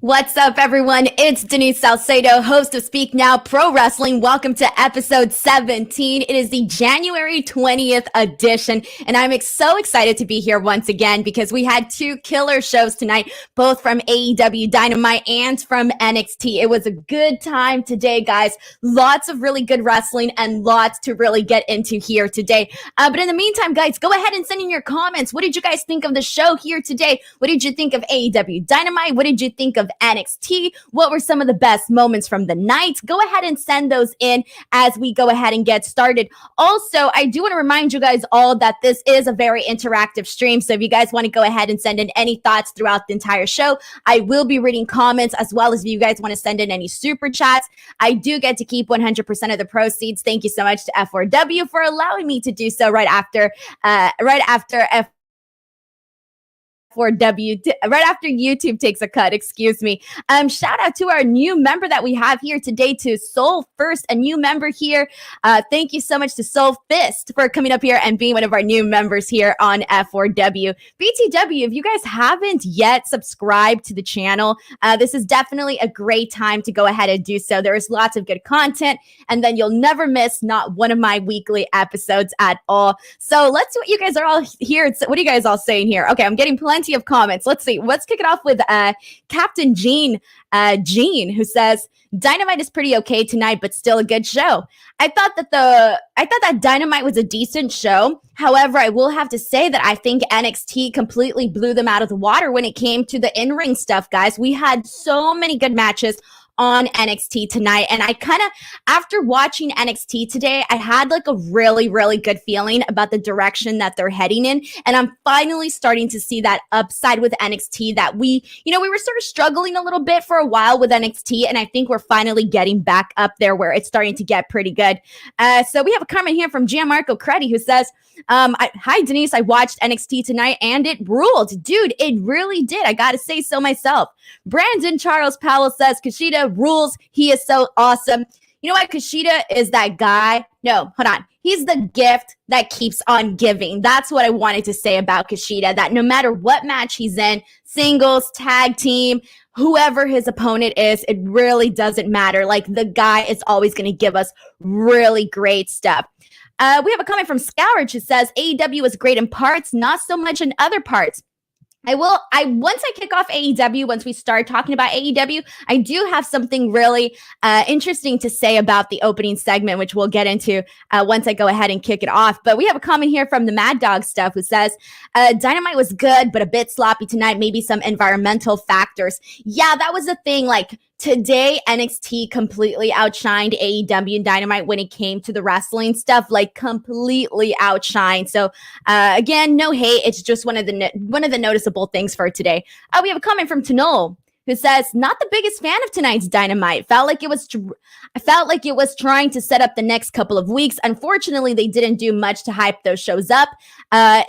What's up, everyone? It's Denise Salcedo, host of Speak Now Pro Wrestling. Welcome to episode 17. It is the January 20th edition, and I'm so excited to be here once again because we had two killer shows tonight, both from AEW Dynamite and from NXT. It was a good time today, guys. Lots of really good wrestling and lots to really get into here today. But in the meantime, guys, go ahead and send in your comments. What did you guys think of the show here today? What did you think of AEW Dynamite? What did you think of NXT? What were some of the best moments from the night? Go ahead and send those in as we go ahead and get started. Also, I do want to remind you guys all that this is a very interactive stream. So if you guys want to go ahead and send in any thoughts throughout the entire show, I will be reading comments, as well as if you guys want to send in any super chats. I do get to keep 100% of the proceeds. Thank you so much to F4W for allowing me to do so right after right after YouTube takes a cut, excuse me. Shout out to our new member that we have here today, to Soul First, a new member here. Thank you so much to Soul Fist for coming up here and being one of our new members here on F4W. BTW, if you guys haven't yet subscribed to the channel, this is definitely a great time to go ahead and do so. There is lots of good content, and then you'll never miss not one of my weekly episodes at all. So let's see what you guys are all here. What are you guys all saying here? Okay, I'm getting plenty of comments. Let's see. Let's kick it off with Captain Gene, who says Dynamite is pretty okay tonight, but still a good show. I thought that Dynamite was a decent show. However, I will have to say that I think NXT completely blew them out of the water when it came to the in-ring stuff, guys. We had so many good matches on NXT tonight, and I kind of, after watching NXT today, I had like a really, really good feeling about the direction that they're heading in, and I'm finally starting to see that upside with NXT that we were sort of struggling a little bit for a while with NXT, and I think we're finally getting back up there where it's starting to get pretty good. So we have a comment here from Gianmarco Credi who says, hi Denise, I watched NXT tonight and it ruled. Dude, it really did. I gotta say so myself. Brandon Charles Powell says Kushida rules. He is so awesome. You know what? Kushida is that guy. No, hold on. He's the gift that keeps on giving. That's what I wanted to say about Kushida, that no matter what match he's in, singles, tag team, whoever his opponent is, it really doesn't matter. Like, the guy is always going to give us really great stuff. We have a comment from Scourge who says AEW is great in parts, not so much in other parts. Once I kick off AEW, once we start talking about AEW, I do have something really interesting to say about the opening segment, which we'll get into once I go ahead and kick it off. But we have a comment here from the Mad Dog Stuff who says, Dynamite was good, but a bit sloppy tonight, maybe some environmental factors. Yeah, that was the thing. Like, today, NXT completely outshined AEW and Dynamite when it came to the wrestling stuff, like completely outshined. So again, no hate. It's just one of the noticeable things for today. We have a comment from Tanol who says, not the biggest fan of tonight's Dynamite. I felt like it was trying to set up the next couple of weeks. Unfortunately, they didn't do much to hype those shows up.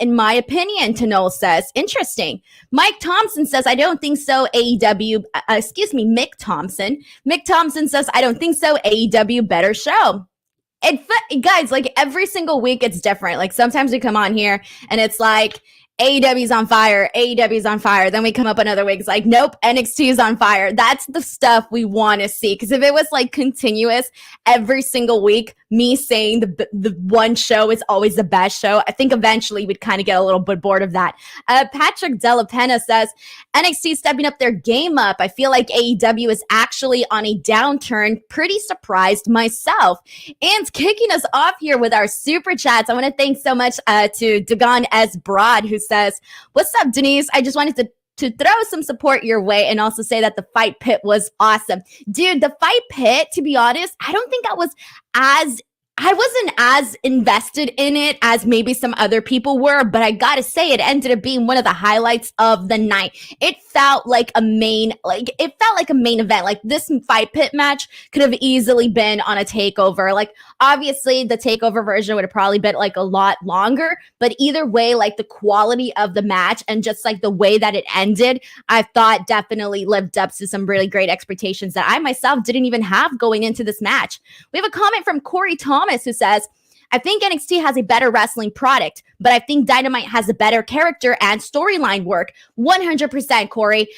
In my opinion, Tanol says. Interesting. Mike Thompson says, I don't think so. Mick Thompson. Mick Thompson says, I don't think so. AEW better show. Guys, like every single week it's different. Like sometimes we come on here and it's like, AEW's on fire. AEW's on fire. Then we come up another week. It's like, nope, NXT is on fire. That's the stuff we want to see. Because if it was like continuous every single week, me saying the one show is always the best show, I think eventually we'd kind of get a little bit bored of that. Patrick Della Pena says, NXT stepping up their game up. I feel like AEW is actually on a downturn. Pretty surprised myself. And kicking us off here with our super chats, I want to thank so much to Dagon S. Broad, who says, what's up, Denise? I just wanted to throw some support your way and also say that the fight pit was awesome. Dude, the fight pit, to be honest, I don't think I wasn't as invested in it as maybe some other people were, but I gotta say it ended up being one of the highlights of the night. It felt like a main event. Like this fight pit match could have easily been on a takeover. Like obviously the takeover version would have probably been like a lot longer, but either way, like the quality of the match and just like the way that it ended, I thought definitely lived up to some really great expectations that I myself didn't even have going into this match. We have a comment from Corey Thomas who says, I think NXT has a better wrestling product, but I think Dynamite has a better character and storyline work. 100%, Corey.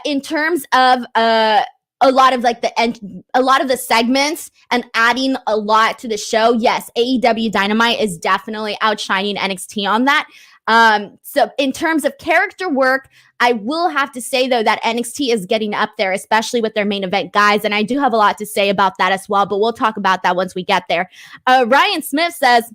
In terms of a lot of the segments and adding a lot to the show, yes, AEW Dynamite is definitely outshining NXT on that. So in terms of character work, I will have to say, though, that NXT is getting up there, especially with their main event guys. And I do have a lot to say about that as well, but we'll talk about that once we get there. Ryan Smith says,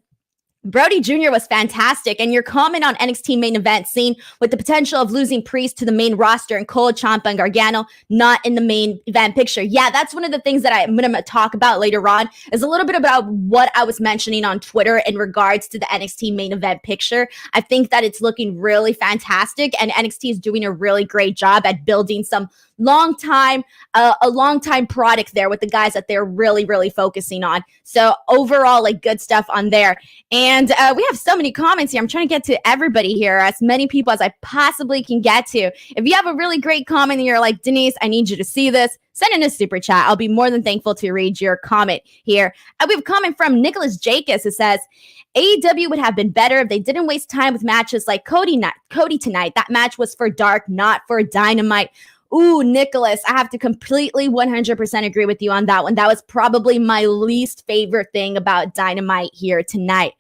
Brody Jr. was fantastic, and your comment on NXT main event scene with the potential of losing Priest to the main roster and Cole, Ciampa, and Gargano not in the main event picture. Yeah, that's one of the things that I'm going to talk about later on, is a little bit about what I was mentioning on Twitter in regards to the NXT main event picture. I think that it's looking really fantastic, and NXT is doing a really great job at building some a long time product there with the guys that they're really, really focusing on. So overall, like, good stuff on there. And we have so many comments here. I'm trying to get to everybody here, as many people as I possibly can get to. If you have a really great comment and you're like, Denise, I need you to see this, send in a super chat. I'll be more than thankful to read your comment here. We have a comment from Nicholas Jacobs who says, AEW would have been better if they didn't waste time with matches like Cody tonight. That match was for Dark, not for Dynamite. Ooh, Nicholas, I have to completely 100% agree with you on that one. That was probably my least favorite thing about Dynamite here tonight.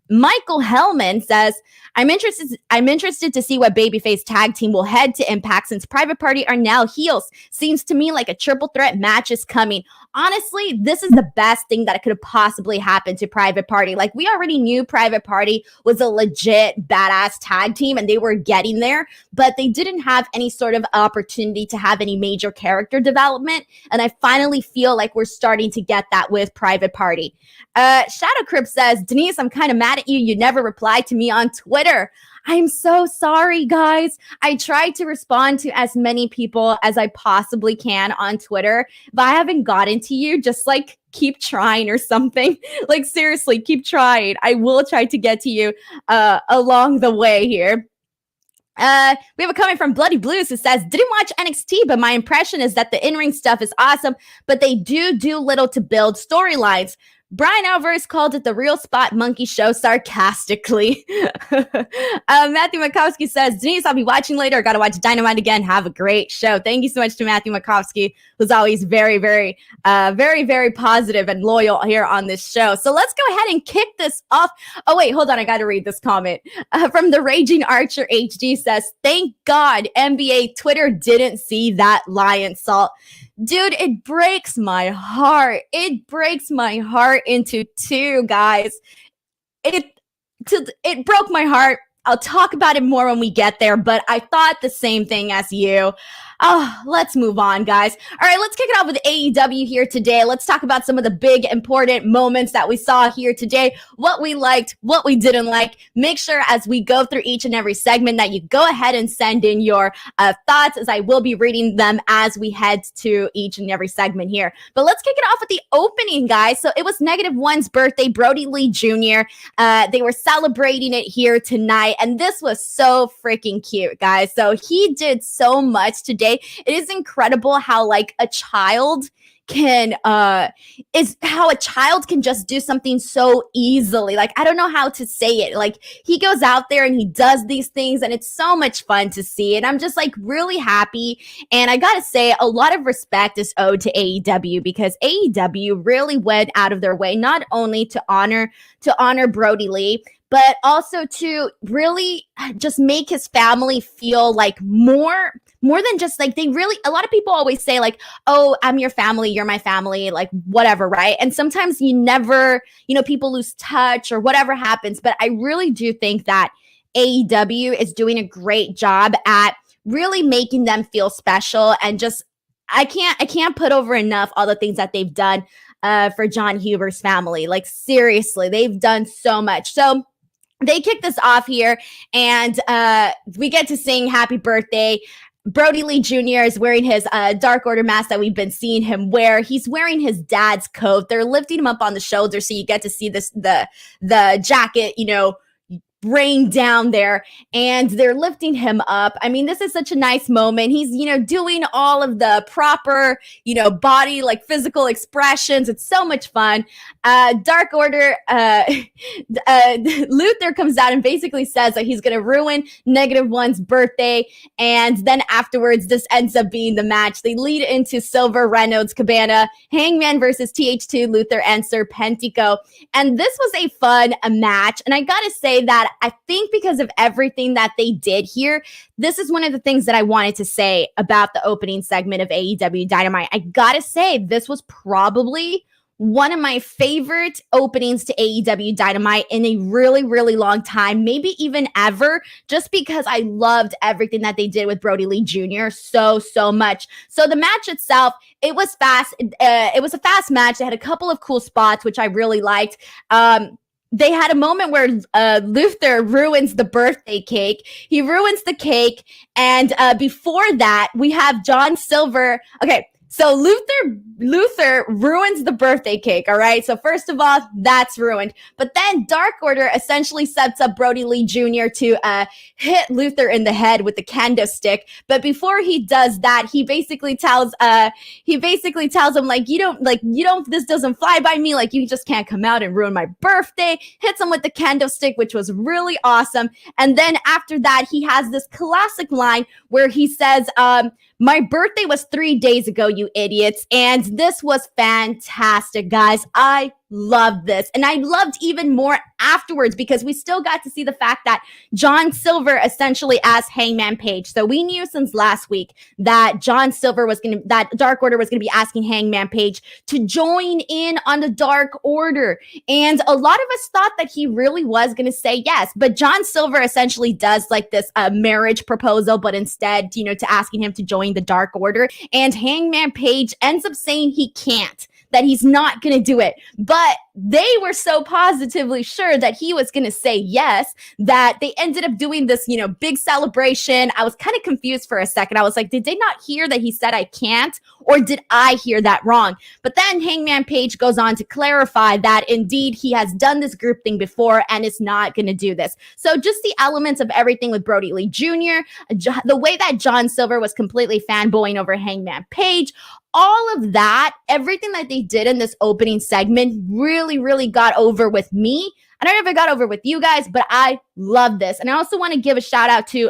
Michael Hellman says, I'm interested to see what babyface tag team will head to Impact since Private Party are now heels. Seems to me like a triple threat match is coming. Honestly, this is the best thing that could have possibly happened to Private Party. Like, we already knew Private Party was a legit badass tag team and they were getting there, but they didn't have any sort of opportunity to have any major character development. And I finally feel like we're starting to get that with Private Party. Shadow Crip says, Denise, I'm kind of mad at you. You never replied to me on Twitter. I'm so sorry, guys. I tried to respond to as many people as I possibly can on Twitter. If I haven't gotten to you, just like keep trying or something. Like, seriously, keep trying. I will try to get to you along the way here. We have a comment from Bloody Blues who says, didn't watch NXT, but my impression is that the in-ring stuff is awesome, but they do little to build storylines. Brian Alvarez called it the real spot monkey show sarcastically. Matthew Makowski says, Denise, I'll be watching later. I got to watch Dynamite again. Have a great show. Thank you so much to Matthew Makowski, who's always very, very positive and loyal here on this show. So let's go ahead and kick this off. Oh, wait, hold on. I got to read this comment. From the Raging Archer HD says, thank God NBA Twitter didn't see that lion salt. Dude, it breaks my heart. It breaks my heart into two, guys. It broke my heart. I'll talk about it more when we get there, but I thought the same thing as you. Oh, let's move on, guys. All right, let's kick it off with AEW here today. Let's talk about some of the big, important moments that we saw here today, what we liked, what we didn't like. Make sure as we go through each and every segment that you go ahead and send in your thoughts, as I will be reading them as we head to each and every segment here. But let's kick it off with the opening, guys. So it was -1's birthday, Brody Lee Jr. They were celebrating it here tonight, and this was so freaking cute, guys. So he did so much today. It is incredible how, like, a child can just do something so easily. Like, I don't know how to say it. Like, he goes out there and he does these things, and it's so much fun to see. And I'm just, like, really happy. And I gotta say, a lot of respect is owed to AEW, because AEW really went out of their way not only to honor Brody Lee, but also to really just make his family feel like more than just, like, a lot of people always say, like, oh, I'm your family, you're my family, like, whatever, right? And sometimes you never, people lose touch or whatever happens. But I really do think that AEW is doing a great job at really making them feel special. And just, I can't put over enough all the things that they've done for Jon Huber's family. Like, seriously, they've done so much. So they kick this off here, and we get to sing happy birthday. Brody Lee Jr. is wearing his Dark Order mask that we've been seeing him wear. He's wearing his dad's coat. They're lifting him up on the shoulder, so you get to see the jacket, brain down there, and they're lifting him up. I mean, this is such a nice moment. He's, doing all of the proper, body, like physical expressions. It's so much fun. Dark Order, Luther comes out and basically says that he's going to ruin -1's birthday. And then afterwards, this ends up being the match. They lead into Silver, Reynolds, Cabana, Hangman versus TH2, Luther, and Serpentico. And this was a fun match. And I got to say that I think because of everything that they did here, this is one of the things that I wanted to say about the opening segment of AEW Dynamite. I gotta say, this was probably one of my favorite openings to AEW Dynamite in a really, really long time, maybe even ever, just because I loved everything that they did with Brody Lee Jr. so much. So the match itself, it was fast. It was a fast match. They had a couple of cool spots, which I really liked. They had a moment where Luther ruins the birthday cake. He ruins the cake. And before that, we have John Silver. Okay, so Luther ruins the birthday cake, all right? So first of all, that's ruined. But then Dark Order essentially sets up Brody Lee Jr. to hit Luther in the head with the kendo stick. But before he does that, he basically tells him, like, this doesn't fly by me. Like, you just can't come out and ruin my birthday. Hits him with the kendo stick, which was really awesome. And then after that, he has this classic line where he says, my birthday was 3 days ago, you idiots. And this was fantastic, guys. I loved this. And I loved even more afterwards because we still got to see the fact that John Silver essentially asked Hangman Page. So we knew since last week that that Dark Order was going to be asking Hangman Page to join in on the Dark Order. And a lot of us thought that he really was going to say yes. But John Silver essentially does like this marriage proposal, but instead, to asking him to join the Dark Order. And Hangman Page ends up saying he can't, that he's not going to do it. But they were so positively sure that he was going to say yes that they ended up doing this, big celebration. I was kind of confused for a second. I was like, did they not hear that he said I can't? Or did I hear that wrong? But then Hangman Page goes on to clarify that indeed he has done this group thing before and is not going to do this. So just the elements of everything with Brody Lee Jr., the way that John Silver was completely fanboying over Hangman Page, all of that, everything that they did in this opening segment really, really got over with me. I don't know if it got over with you guys, but I love this. And I also want to give a shout out to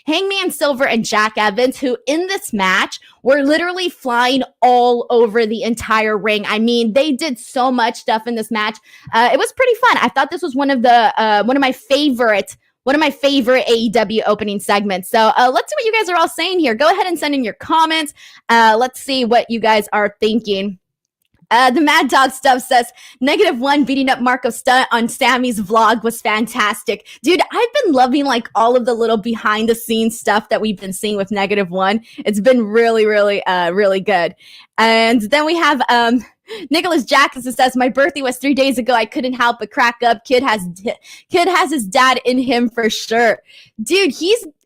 Hangman Silver and Jack Evans, who in this match were literally flying all over the entire ring. I mean, they did so much stuff in this match. It was pretty fun. I thought this was one of my favorite AEW opening segments. So let's see what you guys are all saying here. Go ahead and send in your comments. Let's see what you guys are thinking. The Mad Dog stuff says, -1 beating up Marco Stunt on Sammy's vlog was fantastic. Dude, I've been loving like all of the little behind the scenes stuff that we've been seeing with -1. It's been really, really, really good. And then we have Nicholas Jackson says, my birthday was 3 days ago. I couldn't help but crack up. Kid has his dad in him for sure. Dude,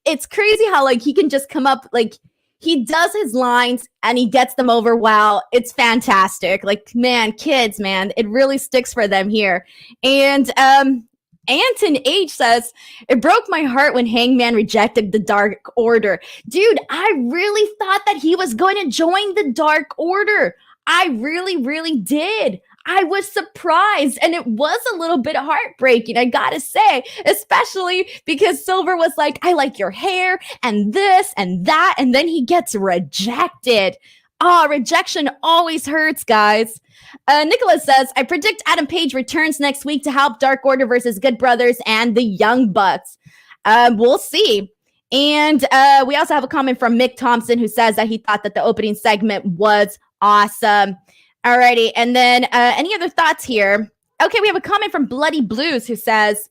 it's crazy how like he can just come up, like he does his lines and he gets them over well. It's fantastic. Like, man, kids, man, it really sticks for them here. And Anton H says, it broke my heart when Hangman rejected the Dark Order. Dude, I really thought that he was going to join the Dark Order. I really, really did. I was surprised, and it was a little bit heartbreaking, I gotta say, especially because Silver was like, I like your hair and this and that, and then he gets rejected. Rejection always hurts, guys. Nicholas says, I predict Adam Page returns next week to help Dark Order versus Good Brothers and the Young Bucks. We'll see. And we also have a comment from Mick Thompson who says that he thought that the opening segment was awesome. Alrighty, and then any other thoughts here? Okay, we have a comment from Bloody Blues who says,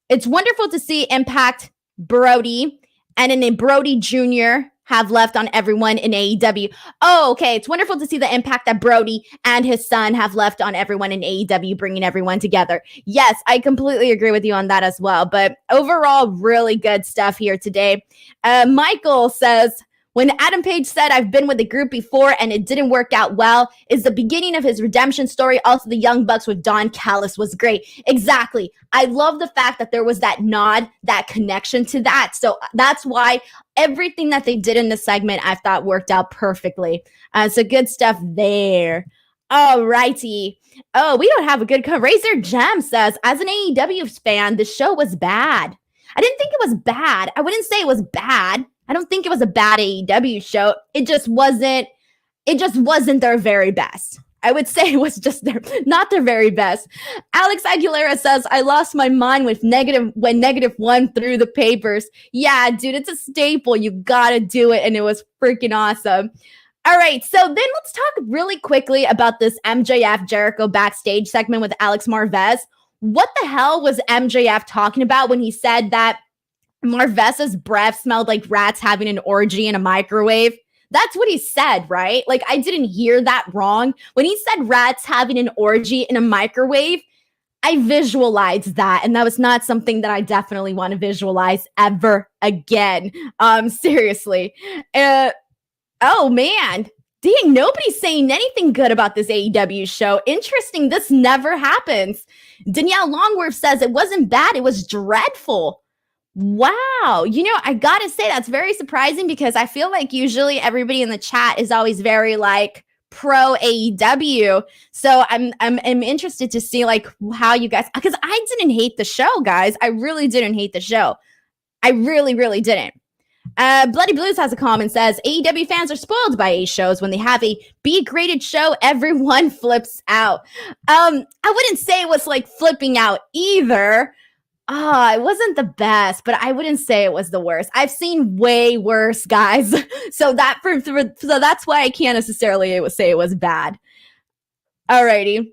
it's wonderful to see Impact Brody and then Brody Jr. have left on everyone in AEW. Oh, okay, it's wonderful to see the impact that Brody and his son have left on everyone in AEW, bringing everyone together. Yes, I completely agree with you on that as well, but overall, really good stuff here today. Michael says, When Adam Page said, I've been with the group before and it didn't work out well, is the beginning of his redemption story. Also, the Young Bucks with Don Callis was great. Exactly. I love the fact that there was that nod, that connection to that. So that's why everything that they did in the segment, I thought worked out perfectly. So good stuff there. All righty. Oh, we don't have a good cover. Razor Gem says, as an AEW fan, the show was bad. I didn't think it was bad. I wouldn't say it was bad. I don't think it was a bad AEW show. It just wasn't their very best. I would say it was just not their very best. Alex Aguilera says, I lost my mind when -1 threw the papers. Yeah, dude, it's a staple. You gotta do it. And it was freaking awesome. All right, so then let's talk really quickly about this MJF Jericho backstage segment with Alex Marvez. What the hell was MJF talking about when he said that Marvez's breath smelled like rats having an orgy in a microwave? That's what he said, right? Like, I didn't hear that wrong. When he said rats having an orgy in a microwave, I visualized that, and that was not something that I definitely want to visualize ever again. Seriously. Oh, man. Dang, nobody's saying anything good about this AEW show. Interesting, this never happens. Danielle Longworth says it wasn't bad, it was dreadful. Wow. You know, I gotta say that's very surprising because I feel like usually everybody in the chat is always very like pro AEW. So I'm interested to see like how you guys, because I didn't hate the show, guys. I really didn't hate the show. I really, really didn't. Bloody Blues has a comment, says AEW fans are spoiled by A shows. When they have a B-graded show, everyone flips out. I wouldn't say it was like flipping out either. It wasn't the best, but I wouldn't say it was the worst. I've seen way worse, guys. So that's why I can't necessarily say it was bad. Alrighty.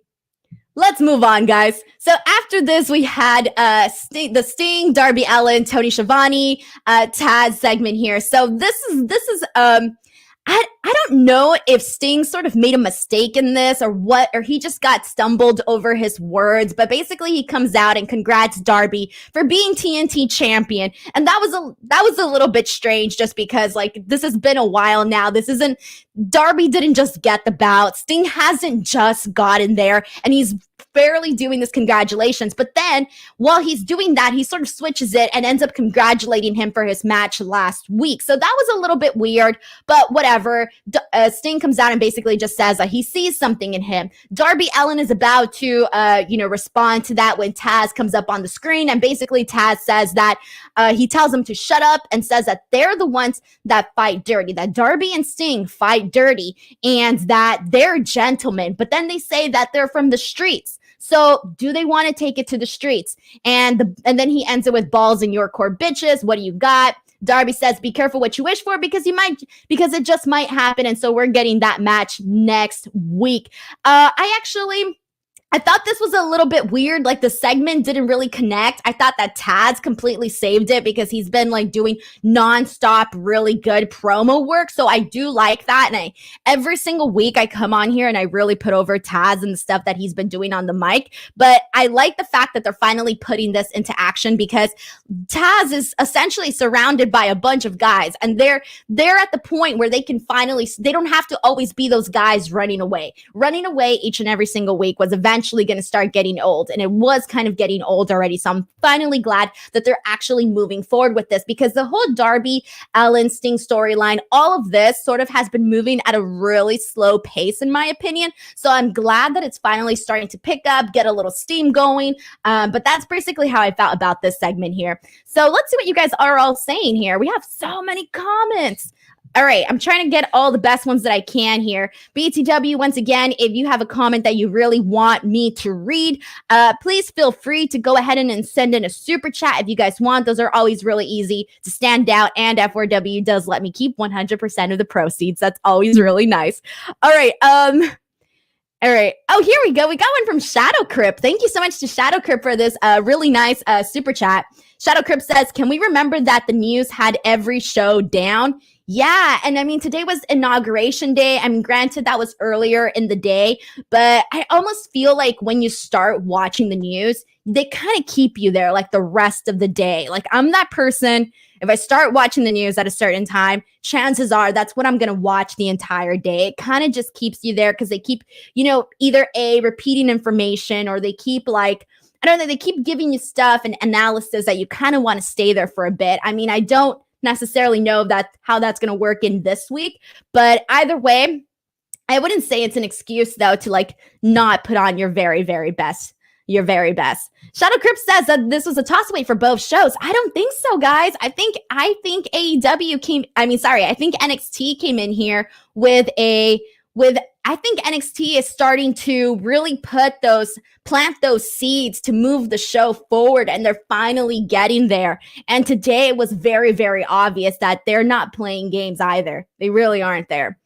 Let's move on, guys. So after this, we had the Sting, Darby Allin, Tony Schiavone, Taz segment here. So this is I don't know if Sting sort of made a mistake in this or what, or he just got stumbled over his words, but basically he comes out and congrats Darby for being TNT champion. And that was a little bit strange just because like this has been a while now. Darby didn't just get the bout. Sting hasn't just gotten there and he's barely doing this congratulations. But then while he's doing that, he sort of switches it and ends up congratulating him for his match last week. So that was a little bit weird, but whatever. Sting comes out and basically just says that he sees something in him. Darby Allin is about to, respond to that when Taz comes up on the screen. And basically Taz says that he tells him to shut up and says that they're the ones that fight dirty, that Darby and Sting fight dirty and that they're gentlemen. But then they say that they're from the streets. So do they want to take it to the streets? And then he ends it with balls in your court, bitches. What do you got? Darby says, be careful what you wish for because it just might happen. And so we're getting that match next week. I thought this was a little bit weird. Like the segment didn't really connect. I thought that Taz completely saved it because he's been like doing nonstop, really good promo work. So I do like that. And every single week I come on here and I really put over Taz and the stuff that he's been doing on the mic. But I like the fact that they're finally putting this into action because Taz is essentially surrounded by a bunch of guys and they're at the point where they don't have to always be those guys running away. Running away each and every single week was eventually going to start getting old, and it was kind of getting old already. So I'm finally glad that they're actually moving forward with this because the whole Darby Allin Sting storyline, all of this sort of has been moving at a really slow pace in my opinion. So I'm glad that it's finally starting to pick up, get a little steam going. But that's basically how I felt about this segment here. So let's see what you guys are all saying here. We have so many comments. All right, I'm trying to get all the best ones that I can here. BTW, once again, if you have a comment that you really want me to read, please feel free to go ahead and send in a super chat if you guys want. Those are always really easy to stand out, and F4W does let me keep 100% of the proceeds. That's always really nice. All right, all right. Oh, here we go. We got one from Shadow Crip. Thank you so much to Shadow Crip for this really nice super chat. Shadow Crip says, can we remember that the news had every show down? Yeah, and I mean, today was inauguration day. I mean, granted, that was earlier in the day, but I almost feel like when you start watching the news, they kind of keep you there like the rest of the day. Like, I'm that person. If I start watching the news at a certain time, chances are that's what I'm going to watch the entire day. It kind of just keeps you there because they keep, either repeating information, or they keep like, I don't know, they keep giving you stuff and analysis that you kind of want to stay there for a bit. I mean, I don't necessarily know how that's going to work in this week, but either way, I wouldn't say it's an excuse though to like not put on your very, very best. Your very best. Shadow Crypt says that this was a toss away for both shows. I don't think so, guys. I think I think NXT came in here with I think NXT is starting to really plant those seeds to move the show forward, and they're finally getting there. And today it was very, very obvious that they're not playing games either. They really aren't there.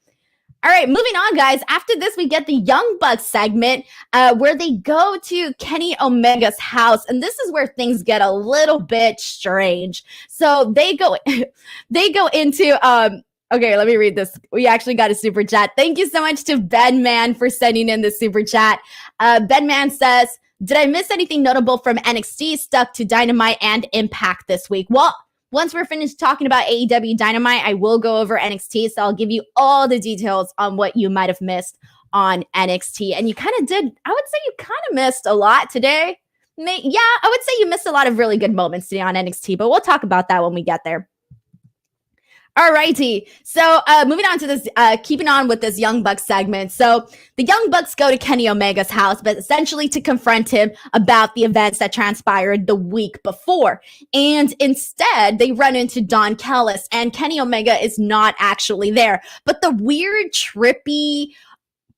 All right, moving on, guys. After this, we get the Young Bucks segment where they go to Kenny Omega's house, and this is where things get a little bit strange. So they go into okay, let me read this. We actually got a super chat. Thank you so much to Ben Man for sending in the super chat. Ben Man says, "Did I miss anything notable from NXT stuck to Dynamite and Impact this week?" Well, once we're finished talking about AEW Dynamite, I will go over NXT, so I'll give you all the details on what you might have missed on NXT. And you kind of did, I would say you kind of missed a lot today. Yeah, I would say you missed a lot of really good moments today on NXT, but we'll talk about that when we get there. All righty. So moving on to this, keeping on with this Young Bucks segment. So the Young Bucks go to Kenny Omega's house, but essentially to confront him about the events that transpired the week before. And instead, they run into Don Callis, and Kenny Omega is not actually there. But the weird, trippy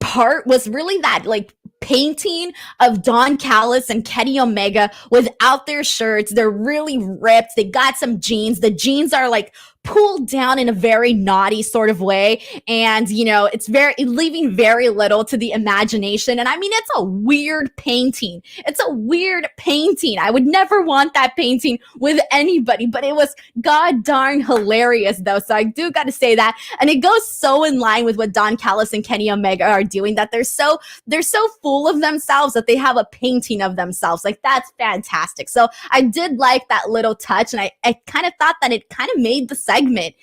part was really that, like, painting of Don Callis and Kenny Omega without their shirts. They're really ripped. They got some jeans. The jeans are like pulled down in a very naughty sort of way. And, it's leaving very little to the imagination. And I mean, it's a weird painting. I would never want that painting with anybody, but it was god darn hilarious though. So I do got to say that. And it goes so in line with what Don Callis and Kenny Omega are doing, that they're so full of themselves that they have a painting of themselves. Like, that's fantastic. So I did like that little touch. And I kind of thought that it kind of made the segment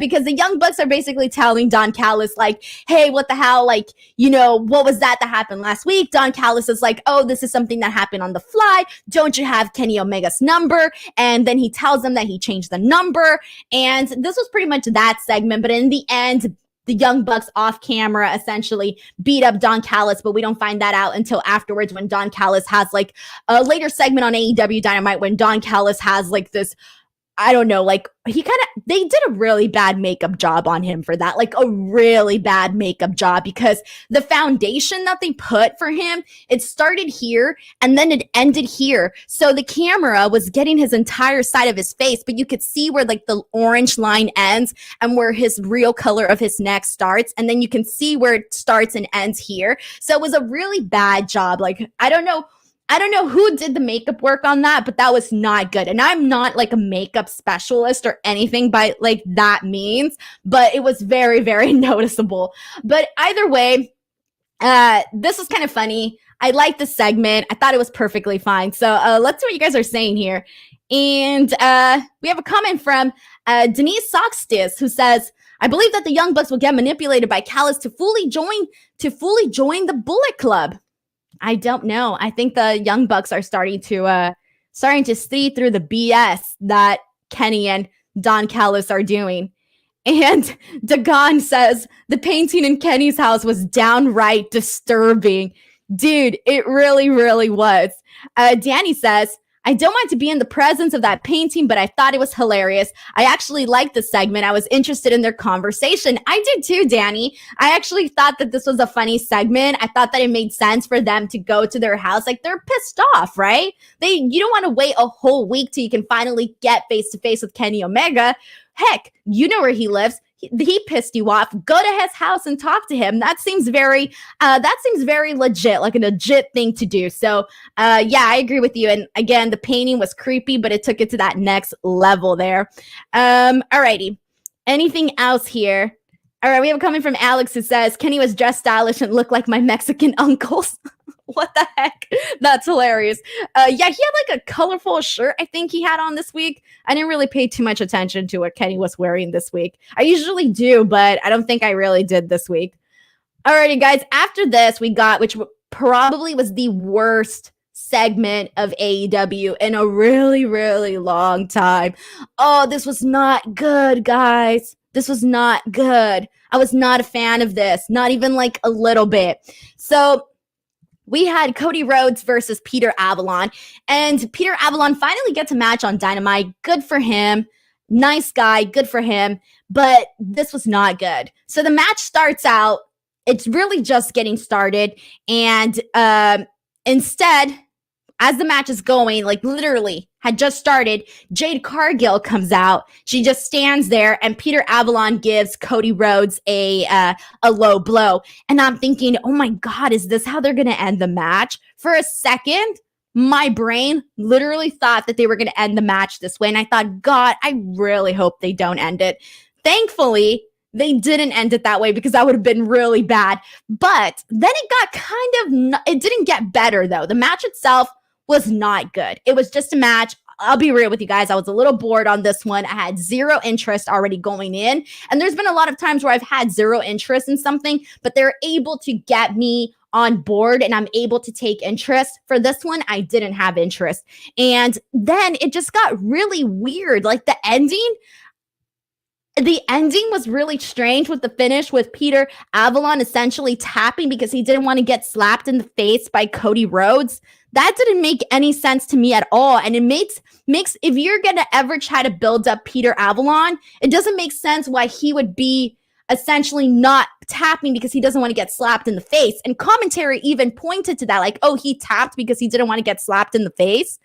because the Young Bucks are basically telling Don Callis, like, hey, what the hell? Like, what was that happened last week? Don Callis is like, oh, this is something that happened on the fly. Don't you have Kenny Omega's number? And then he tells them that he changed the number. And this was pretty much that segment. But in the end, the Young Bucks off camera essentially beat up Don Callis, but we don't find that out until afterwards when Don Callis has like a later segment on AEW Dynamite when Don Callis has like this, I don't know, like they did a really bad makeup job on him for that, like a really bad makeup job, because the foundation that they put for him, it started here and then it ended here. So the camera was getting his entire side of his face, but you could see where like the orange line ends and where his real color of his neck starts. And then you can see where it starts and ends here. So it was a really bad job. Like, I don't know who did the makeup work on that, but that was not good. And I'm not like a makeup specialist or anything by like that means, but it was very, very noticeable. But either way, this was kind of funny. I liked the segment. I thought it was perfectly fine. So let's see what you guys are saying here. And we have a comment from Denise Salcedo, who says, I believe that the Young Bucks will get manipulated by Callis to fully join the Bullet Club. I don't know. I think the Young Bucks are starting to see through the BS that Kenny and Don Callis are doing. And Dagon says the painting in Kenny's house was downright disturbing. Dude, it really, really was. Danny says, I don't want to be in the presence of that painting, but I thought it was hilarious. I actually liked the segment. I was interested in their conversation. I did too, Danny. I actually thought that this was a funny segment. I thought that it made sense for them to go to their house. Like, they're pissed off, right? You don't want to wait a whole week till you can finally get face to face with Kenny Omega. Heck, you know where he lives. He pissed you off. Go to his house and talk to him. That seems very legit, like a legit thing to do. So, yeah, I agree with you. And again, the painting was creepy, but it took it to that next level there. Alrighty. Anything else here? All right, we have a comment from Alex who says, Kenny was dressed stylish and looked like my Mexican uncles. What the heck? That's hilarious. Yeah, he had like a colorful shirt I think he had on this week. I didn't really pay too much attention to what Kenny was wearing this week. I usually do, but I don't think I really did this week. Alrighty, guys. After this, we got, which probably was the worst segment of AEW in a really, really long time. Oh, this was not good, guys. This was not good. I was not a fan of this, not even like a little bit. So we had Cody Rhodes versus Peter Avalon, and Peter Avalon finally gets a match on Dynamite. Good for him. Nice guy. Good for him. But this was not good. So the match starts out. It's really just getting started. And instead, as the match is going, like literally had just started, Jade Cargill comes out. She just stands there, and Peter Avalon gives Cody Rhodes a low blow. And I'm thinking, oh my God, is this how they're going to end the match? For a second, my brain literally thought that they were going to end the match this way. And I thought, God, I really hope they don't end it. Thankfully, they didn't end it that way because that would have been really bad. But then it got it didn't get better though. The match itself was not good. It was just a match. I'll be real with you guys. I was a little bored on this one. I had zero interest already going in. And there's been a lot of times where I've had zero interest in something, but they're able to get me on board and I'm able to take interest. For this one, I didn't have interest. And then it just got really weird. Like the ending was really strange with the finish with Peter Avalon essentially tapping because he didn't want to get slapped in the face by Cody Rhodes. That didn't make any sense to me at all. And it makes if you're going to ever try to build up Peter Avalon, it doesn't make sense why he would be essentially not tapping because he doesn't want to get slapped in the face. And commentary even pointed to that, like, oh, he tapped because he didn't want to get slapped in the face.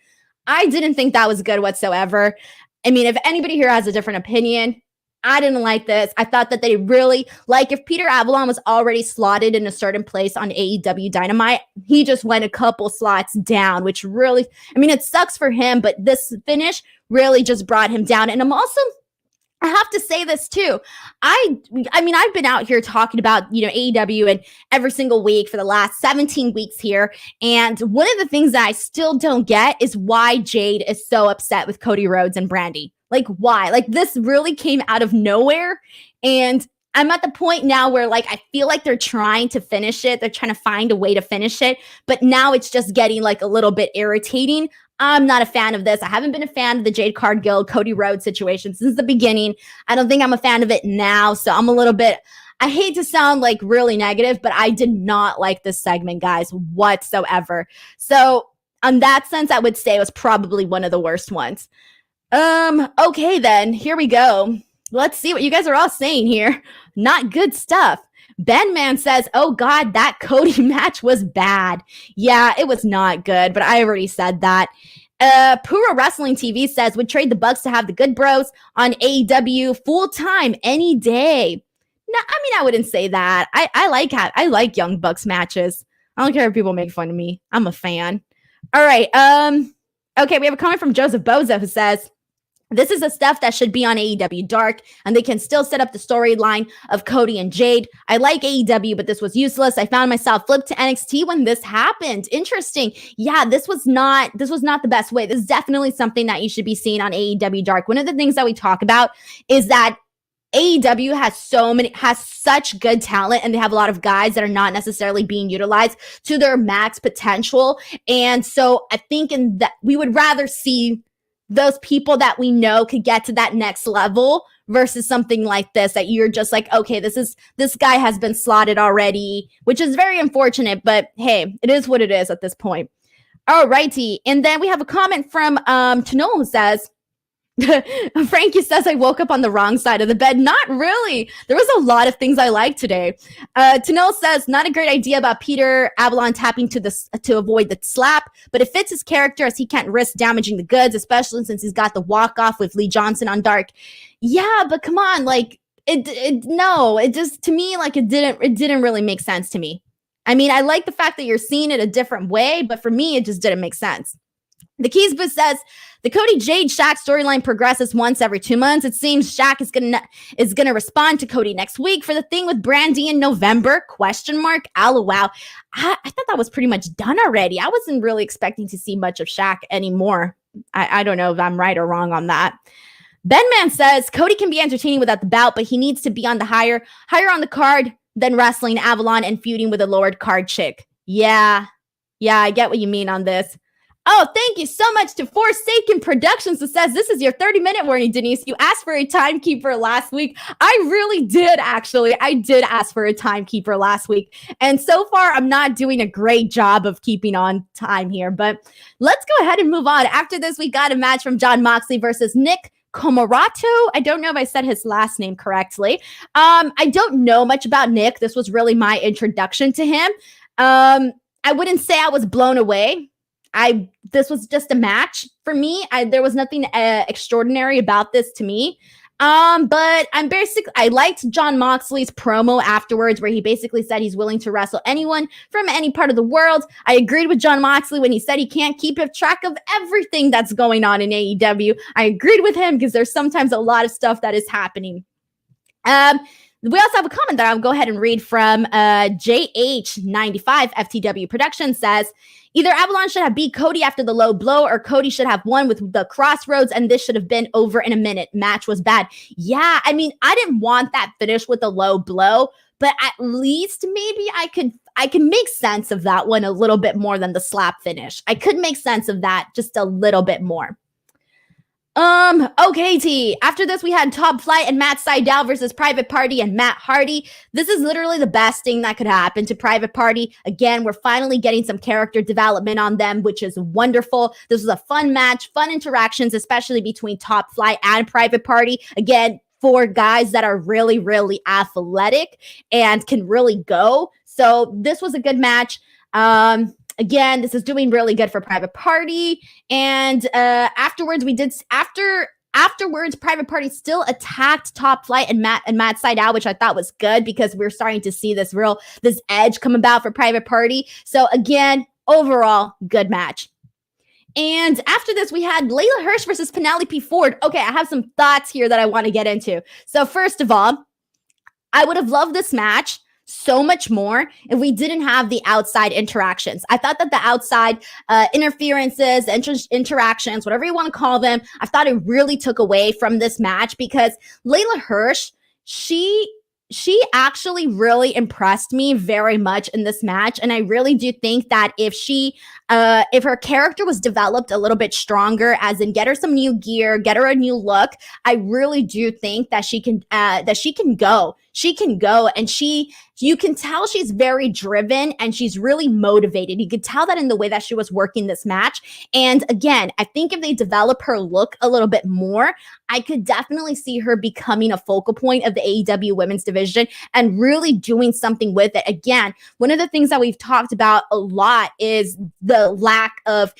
I didn't think that was good whatsoever. I mean, if anybody here has a different opinion, I didn't like this. I thought that they really, like if Peter Avalon was already slotted in a certain place on AEW Dynamite, he just went a couple slots down, which really, I mean, it sucks for him, but this finish really just brought him down. And I have to say this too. I mean, I've been out here talking about, AEW and every single week for the last 17 weeks here. And one of the things that I still don't get is why Jade is so upset with Cody Rhodes and Brandi. Like, why? Like, this really came out of nowhere. And I'm at the point now where, like, I feel like they're trying to finish it. They're trying to find a way to finish it. But now it's just getting, like, a little bit irritating. I'm not a fan of this. I haven't been a fan of the Jade Cargill, Cody Rhodes situation since the beginning. I don't think I'm a fan of it now. So I'm a little bit, I hate to sound, like, really negative, but I did not like this segment, guys, whatsoever. So on that sense, I would say it was probably one of the worst ones. Okay then, here we go. Let's see what you guys are all saying here. Not good stuff. Ben Man says, oh God, that Cody match was bad. Yeah, it was not good, but I already said that. Pura Wrestling TV says, would trade the Bucks to have the Good Bros on AEW full time any day. No, I mean, I wouldn't say that. I like Young Bucks matches. I don't care if people make fun of me. I'm a fan. All right. Okay, we have a comment from Joseph Boza who says, this is the stuff that should be on AEW Dark, and they can still set up the storyline of Cody and Jade. I like AEW, but this was useless. I found myself flipped to NXT when this happened. Interesting. Yeah, this was not the best way. This is definitely something that you should be seeing on AEW Dark. One of the things that we talk about is that AEW has such good talent, and they have a lot of guys that are not necessarily being utilized to their max potential. And so I think in that we would rather see those people that we know could get to that next level versus something like this that you're just like, okay, this guy has been slotted already, which is very unfortunate, but hey, it is what it is at this point. All righty. And then we have a comment from Tano who says, Frankie says I woke up on the wrong side of the bed. Not really. There was a lot of things I liked today. Tanil says, not a great idea about Peter Avalon tapping to avoid the slap, but it fits his character as he can't risk damaging the goods, especially since he's got the walk off with Lee Johnson on Dark. Yeah, but come on, like it just, to me, like it didn't really make sense to me. I mean, I like the fact that you're seeing it a different way, but for me, it just didn't make sense. The Keys Boost says the Cody Jade Shaq storyline progresses once every 2 months. It seems Shaq is gonna respond to Cody next week for the thing with Brandy in November? Question mark. LOL. I thought that was pretty much done already. I wasn't really expecting to see much of Shaq anymore. I don't know if I'm right or wrong on that. Ben Man says Cody can be entertaining without the bout, but he needs to be on the higher on the card than wrestling Avalon and feuding with a lowered card chick. Yeah, I get what you mean on this. Oh, thank you so much to Forsaken Productions who says, this is your 30-minute warning, Denise. You asked for a timekeeper last week. I really did, actually. I did ask for a timekeeper last week. And so far, I'm not doing a great job of keeping on time here. But let's go ahead and move on. After this, we got a match from Jon Moxley versus Nick Comoroto. I don't know if I said his last name correctly. I don't know much about Nick. This was really my introduction to him. I wouldn't say I was blown away. This was just a match for me. There was nothing extraordinary about this to me. But I liked Jon Moxley's promo afterwards where he basically said he's willing to wrestle anyone from any part of the world. I agreed with Jon Moxley when he said he can't keep track of everything that's going on in AEW. I agreed with him because there's sometimes a lot of stuff that is happening. We also have a comment that I'll go ahead and read from JH95 FTW Productions says, either Avalon should have beat Cody after the low blow or Cody should have won with the crossroads and this should have been over in a minute. Match was bad. Yeah, I mean, I didn't want that finish with a low blow, but at least maybe I can make sense of that one a little bit more than the slap finish. I could make sense of that just a little bit more. Okay, T. After this, we had Top Flight and Matt Sydal versus Private Party and Matt Hardy. This is literally the best thing that could happen to Private Party. Again, we're finally getting some character development on them, which is wonderful. This was a fun match, fun interactions, especially between Top Flight and Private Party. Again, for guys that are really, really athletic and can really go. So this was a good match. Again, this is doing really good for Private Party. And afterwards, Private Party still attacked Top Flight and Matt Sydal, which I thought was good because we're starting to see this edge come about for Private Party. So again, overall, good match. And after this, we had Leyla Hirsh versus Penelope Ford. Okay, I have some thoughts here that I want to get into. So first of all, I would have loved this match so much more if we didn't have the outside interactions. I thought that the outside interferences, interactions, whatever you want to call them, I thought it really took away from this match because Leyla Hirsh, she actually really impressed me very much in this match. And I really do think that if her character was developed a little bit stronger, as in get her some new gear, get her a new look, I really do think that she can go. She can go, and you can tell she's very driven and she's really motivated. You could tell that in the way that she was working this match. And again, I think if they develop her look a little bit more, I could definitely see her becoming a focal point of the AEW women's division and really doing something with it. Again, one of the things that we've talked about a lot is the lack of,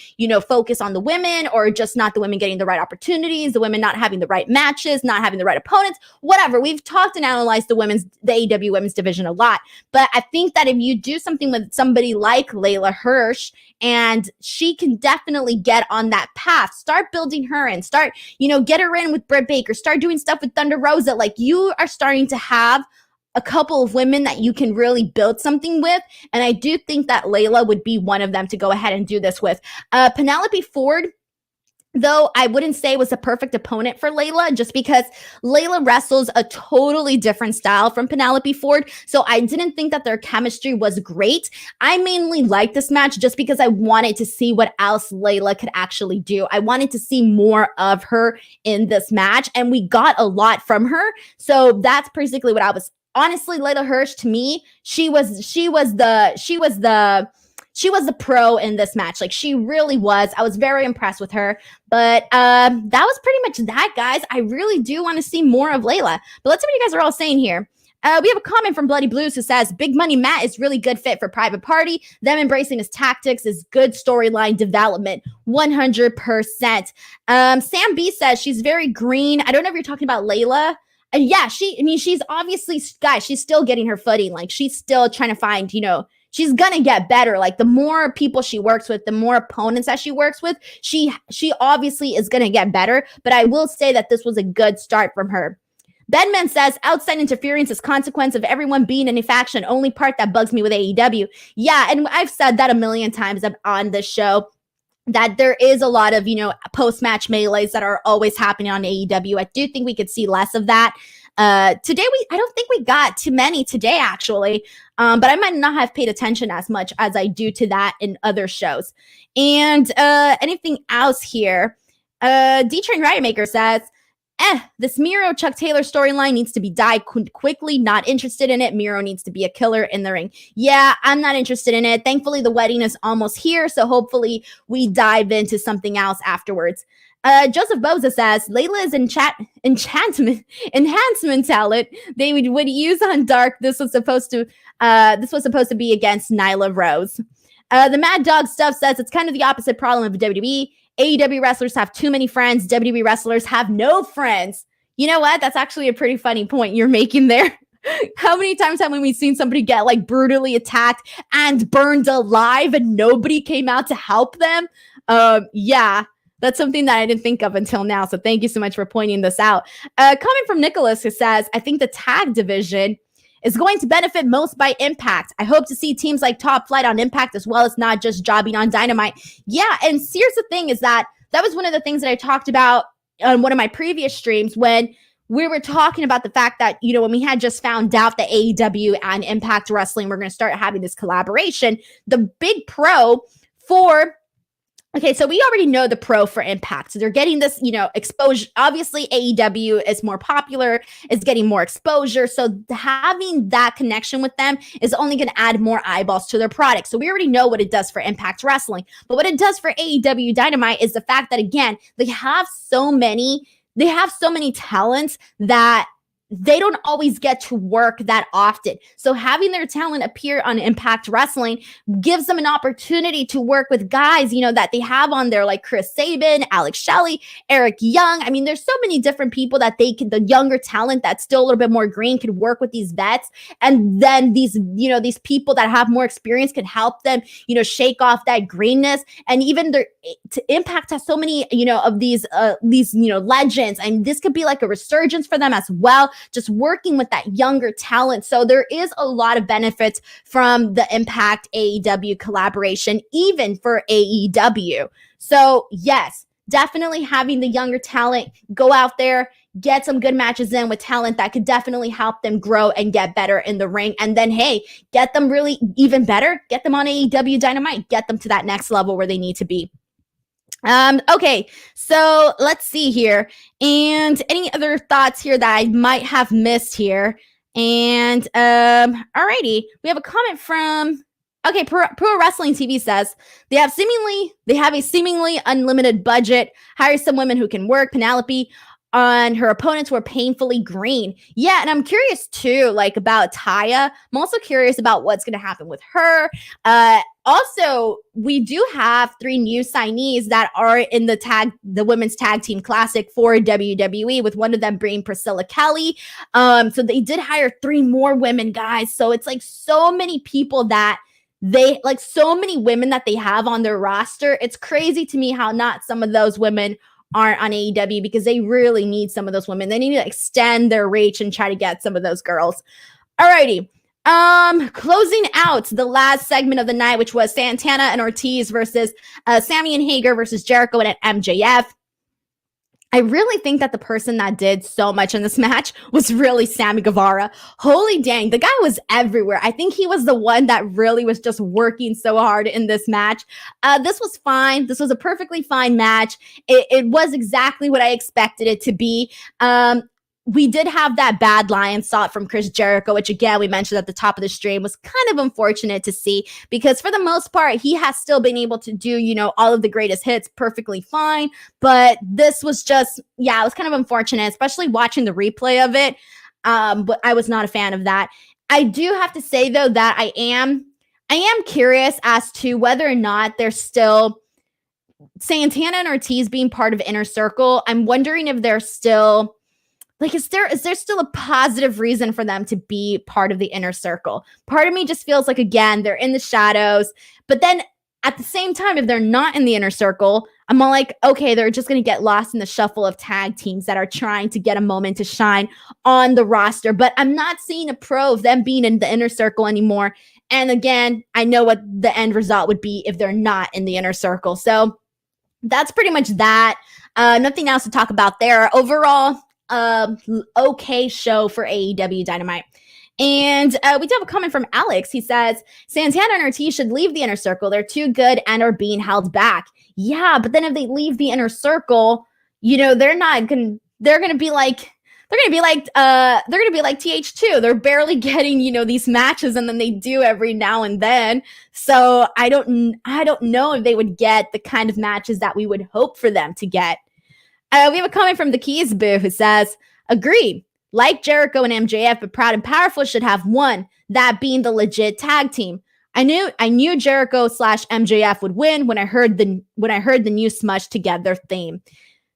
focus on the women, or just not the women getting the right opportunities, the women not having the right matches, not having the right opponents, whatever. We've talked and analyzed the AEW women's division a lot. But I think that if you do something with somebody like Leyla Hirsh, and she can definitely get on that path, start building her and start, get her in with Britt Baker, start doing stuff with Thunder Rosa. Like, you are starting to have a couple of women that you can really build something with. And I do think that Leyla would be one of them to go ahead and do this with. Penelope Ford, though, I wouldn't say was a perfect opponent for Leyla, just because Leyla wrestles a totally different style from Penelope Ford. So I didn't think that their chemistry was great. I mainly liked this match just because I wanted to see what else Leyla could actually do. I wanted to see more of her in this match, and we got a lot from her. So that's basically what I was. Honestly, Leyla Hirsh, to me, she was the pro in this match. Like, she really was. I was very impressed with her. But that was pretty much that, guys. I really do want to see more of Leyla. But let's see what you guys are all saying here. We have a comment from Bloody Blues who says, Big Money Matt is really good fit for Private Party. Them embracing his tactics is good storyline development. 100%. Sam B says she's very green. I don't know if you're talking about Leyla. And yeah, she's obviously, guys, she's still getting her footing. Like, she's still trying to find, she's gonna get better. Like the more people she works with, the more opponents that she works with, she obviously is gonna get better. But I will say that this was a good start from her. Bedman says outside interference is consequence of everyone being in a faction. Only part that bugs me with AEW. Yeah, and I've said that a million times on this show, that there is a lot of, post-match melees that are always happening on AEW. I do think we could see less of that. Today, I don't think we got too many today, actually. But I might not have paid attention as much as I do to that in other shows. And anything else here? D-Train Riotmaker says, this Miro Chuck Taylor storyline needs to be died quickly. Not interested in it. Miro needs to be a killer in the ring. Yeah, I'm not interested in it. Thankfully, the wedding is almost here, so hopefully we dive into something else afterwards. Joseph Boza says Leyla is enhancement talent they would use on Dark. This was supposed to be against Nyla Rose. The Mad Dog Stuff says it's kind of the opposite problem of WWE. AEW wrestlers have too many friends. WWE wrestlers have no friends. You know what? That's actually a pretty funny point you're making there. How many times have we seen somebody get like brutally attacked and burned alive and nobody came out to help them? Yeah, that's something that I didn't think of until now. So thank you so much for pointing this out. Coming from Nicholas, who says, I think the tag division is going to benefit most by Impact. I hope to see teams like Top Flight on Impact as well as not just jobbing on Dynamite. Yeah, and here's the thing is that was one of the things that I talked about on one of my previous streams when we were talking about the fact that, when we had just found out that AEW and Impact Wrestling were going to start having this collaboration, the big pro for... Okay, so we already know the pro for Impact. So they're getting this, exposure. Obviously, AEW is more popular, is getting more exposure. So having that connection with them is only going to add more eyeballs to their product. So we already know what it does for Impact Wrestling. But what it does for AEW Dynamite is the fact that, again, they have so many talents that they don't always get to work that often. So having their talent appear on Impact Wrestling gives them an opportunity to work with guys, that they have on there, like Chris Sabin, Alex Shelley, Eric Young. I mean, there's so many different people that the younger talent that's still a little bit more green could work with these vets. And then these people that have more experience can help them, shake off that greenness. And even Impact has so many, of these legends. And this could be like a resurgence for them as well, just working with that younger talent. So there is a lot of benefits from the Impact AEW collaboration, even for AEW. So yes, definitely having the younger talent go out there, get some good matches in with talent that could definitely help them grow and get better in the ring. And then, hey, get them really even better, get them on AEW Dynamite, get them to that next level where they need to be. Okay, so let's see here. And any other thoughts here that I might have missed here? And alrighty, we have a comment from Pro Wrestling TV says they have a seemingly unlimited budget. Hire some women who can work. Penelope on her opponents were painfully green. Yeah, and I'm curious too, like about Taya. I'm also curious about what's going to happen with her. Also, we do have 3 new signees that are in the Women's Tag Team Classic for WWE, with one of them being Priscilla Kelly. So they did hire 3 more women, guys. So it's like so many people that so many women that they have on their roster. It's crazy to me how not some of those women aren't on AEW, because they really need some of those women. They need to extend their reach and try to get some of those girls. Alrighty. Closing out the last segment of the night, which was Santana and Ortiz versus Sammy and Hager versus Jericho and MJF. I really think that the person that did so much in this match was really Sammy Guevara. Holy dang, the guy was everywhere. I think he was the one that really was just working so hard in this match. This was fine. This was a perfectly fine match. It was exactly what I expected it to be. We did have that bad lion salt from Chris Jericho, which again, we mentioned at the top of the stream, was kind of unfortunate to see, because for the most part, he has still been able to do, all of the greatest hits perfectly fine. But this was just, it was kind of unfortunate, especially watching the replay of it. But I was not a fan of that. I do have to say though, that I am curious as to whether or not they're still Santana and Ortiz being part of Inner Circle. I'm wondering if they're still like, is there still a positive reason for them to be part of the inner circle? Part of me just feels like, again, they're in the shadows. But then at the same time, if they're not in the inner circle, I'm all like, okay, they're just going to get lost in the shuffle of tag teams that are trying to get a moment to shine on the roster. But I'm not seeing a pro of them being in the inner circle anymore. And again, I know what the end result would be if they're not in the inner circle. So that's pretty much that. Nothing else to talk about there. Overall, okay show for AEW Dynamite. And we do have a comment from Alex. He says, Santana and Ortiz should leave the inner circle. They're too good and are being held back. Yeah, but then if they leave the inner circle, you know, they're gonna be like TH2. They're barely getting, you know, these matches, and then they do every now and then. So I don't know if they would get the kind of matches that we would hope for them to get. We have a comment from the Keys Boo who says, agreed. Like Jericho and MJF, but Proud and Powerful should have one, that being the legit tag team. I knew Jericho / MJF would win when I heard the new Smush Together theme.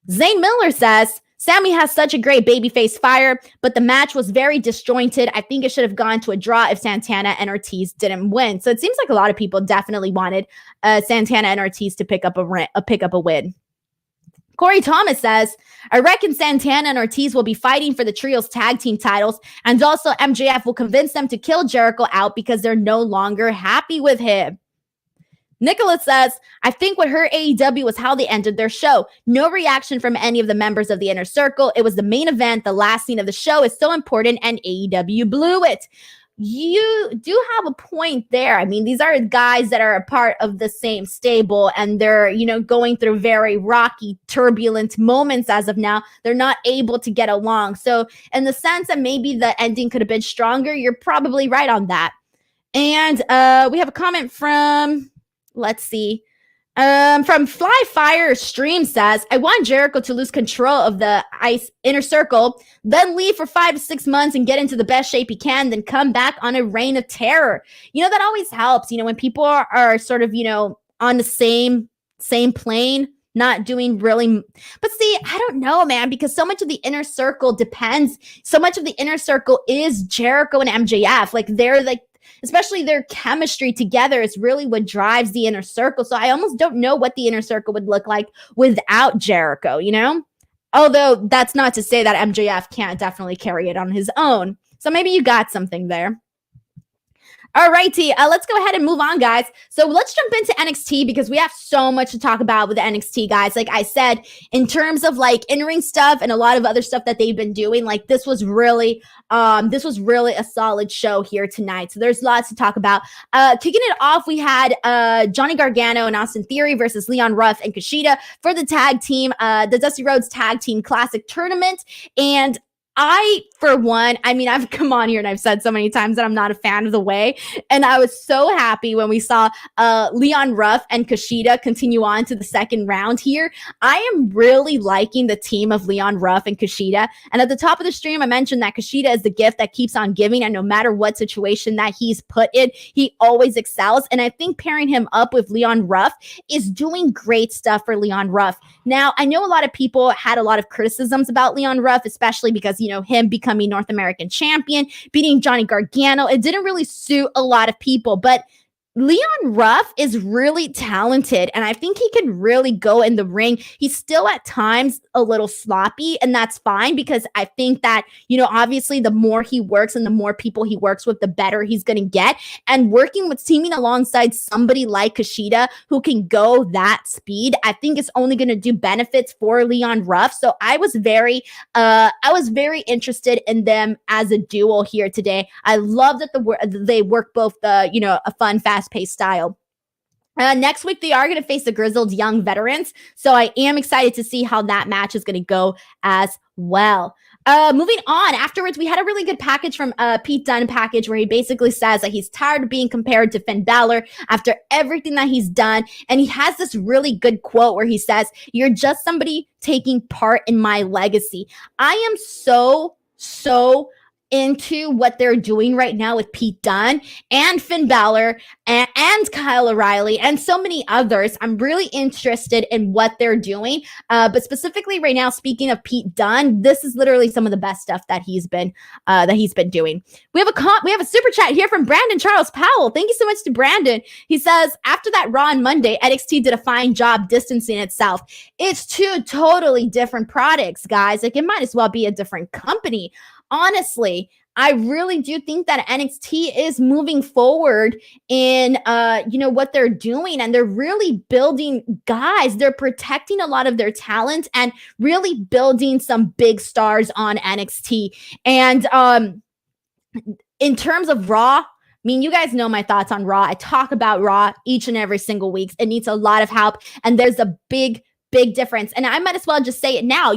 Zane Miller says, Sammy has such a great babyface fire, but the match was very disjointed. I think it should have gone to a draw if Santana and Ortiz didn't win. So it seems like a lot of people definitely wanted Santana and Ortiz to pick up a win. Corey Thomas says, I reckon Santana and Ortiz will be fighting for the trio's tag team titles, and also MJF will convince them to kill Jericho out because they're no longer happy with him. Nicholas says, I think what hurt AEW was how they ended their show. No reaction from any of the members of the inner circle. It was the main event. The last scene of the show is so important, and AEW blew it. You do have a point there. I mean, these are guys that are a part of the same stable, and they're, you know, going through very rocky, turbulent moments as of now. They're not able to get along. So in the sense that maybe the ending could have been stronger, you're probably right on that. And we have a comment from, let's see, from Fly Fire Stream says, I want Jericho to lose control of the ice inner circle, then leave for 5 to 6 months and get into the best shape he can, then come back on a reign of terror. You know, that always helps, you know, when people are sort of, you know, on the same plane, not doing really. But see, I don't know, man, because so much of the inner circle depends. So much of the inner circle is Jericho and MJF. Like, they're like, especially their chemistry together is really what drives the inner circle. So I almost don't know what the inner circle would look like without Jericho, you know? Although that's not to say that MJF can't definitely carry it on his own. So maybe you got something there. All righty, let's go ahead and move on, guys. So let's jump into NXT because we have so much to talk about with the NXT, guys. Like I said, in terms of like in-ring stuff and a lot of other stuff that they've been doing, like this was really a solid show here tonight. So there's lots to talk about. Kicking it off, we had Johnny Gargano and Austin Theory versus Leon Ruff and Kushida for the tag team, the Dusty Rhodes Tag Team Classic Tournament. And I, for one, I mean, I've come on here and I've said so many times that I'm not a fan of the way. And I was so happy when we saw Leon Ruff and Kushida continue on to the second round here. I am really liking the team of Leon Ruff and Kushida. And at the top of the stream, I mentioned that Kushida is the gift that keeps on giving. And no matter what situation that he's put in, he always excels. And I think pairing him up with Leon Ruff is doing great stuff for Leon Ruff. Now, I know a lot of people had a lot of criticisms about Leon Ruff, especially because, you know, him becoming North American champion, beating Johnny Gargano. It didn't really suit a lot of people, but Leon Ruff is really talented, and I think he can really go in the ring. He's still at times a little sloppy, and that's fine because I think that, you know, obviously the more he works and the more people he works with, the better he's going to get. And teaming alongside somebody like Kushida who can go that speed, I think is only going to do benefits for Leon Ruff. So I was very interested in them as a duo here today. I love that they work both the, you know, a fun, fast-paced style. Next week, they are going to face the grizzled young veterans. So I am excited to see how that match is going to go as well. Moving on, afterwards, we had a really good package from Pete Dunne package where he basically says that he's tired of being compared to Finn Balor after everything that he's done. And he has this really good quote where he says, "You're just somebody taking part in my legacy." I am so into what they're doing right now with Pete Dunne and Finn Balor and Kyle O'Reilly and so many others. I'm really interested in what they're doing. But specifically right now, speaking of Pete Dunne, this is literally some of the best stuff that he's been doing. We have a super chat here from Brandon Charles Powell. Thank you so much to Brandon. He says, after that Raw on Monday, NXT did a fine job distancing itself. It's two totally different products, guys. Like, it might as well be a different company. Honestly, I really do think that NXT is moving forward in, what they're doing, and they're really building guys. They're protecting a lot of their talent and really building some big stars on NXT. And in terms of Raw, I mean, you guys know my thoughts on Raw. I talk about Raw each and every single week. It needs a lot of help, and there's a big difference. And I might as well just say it now.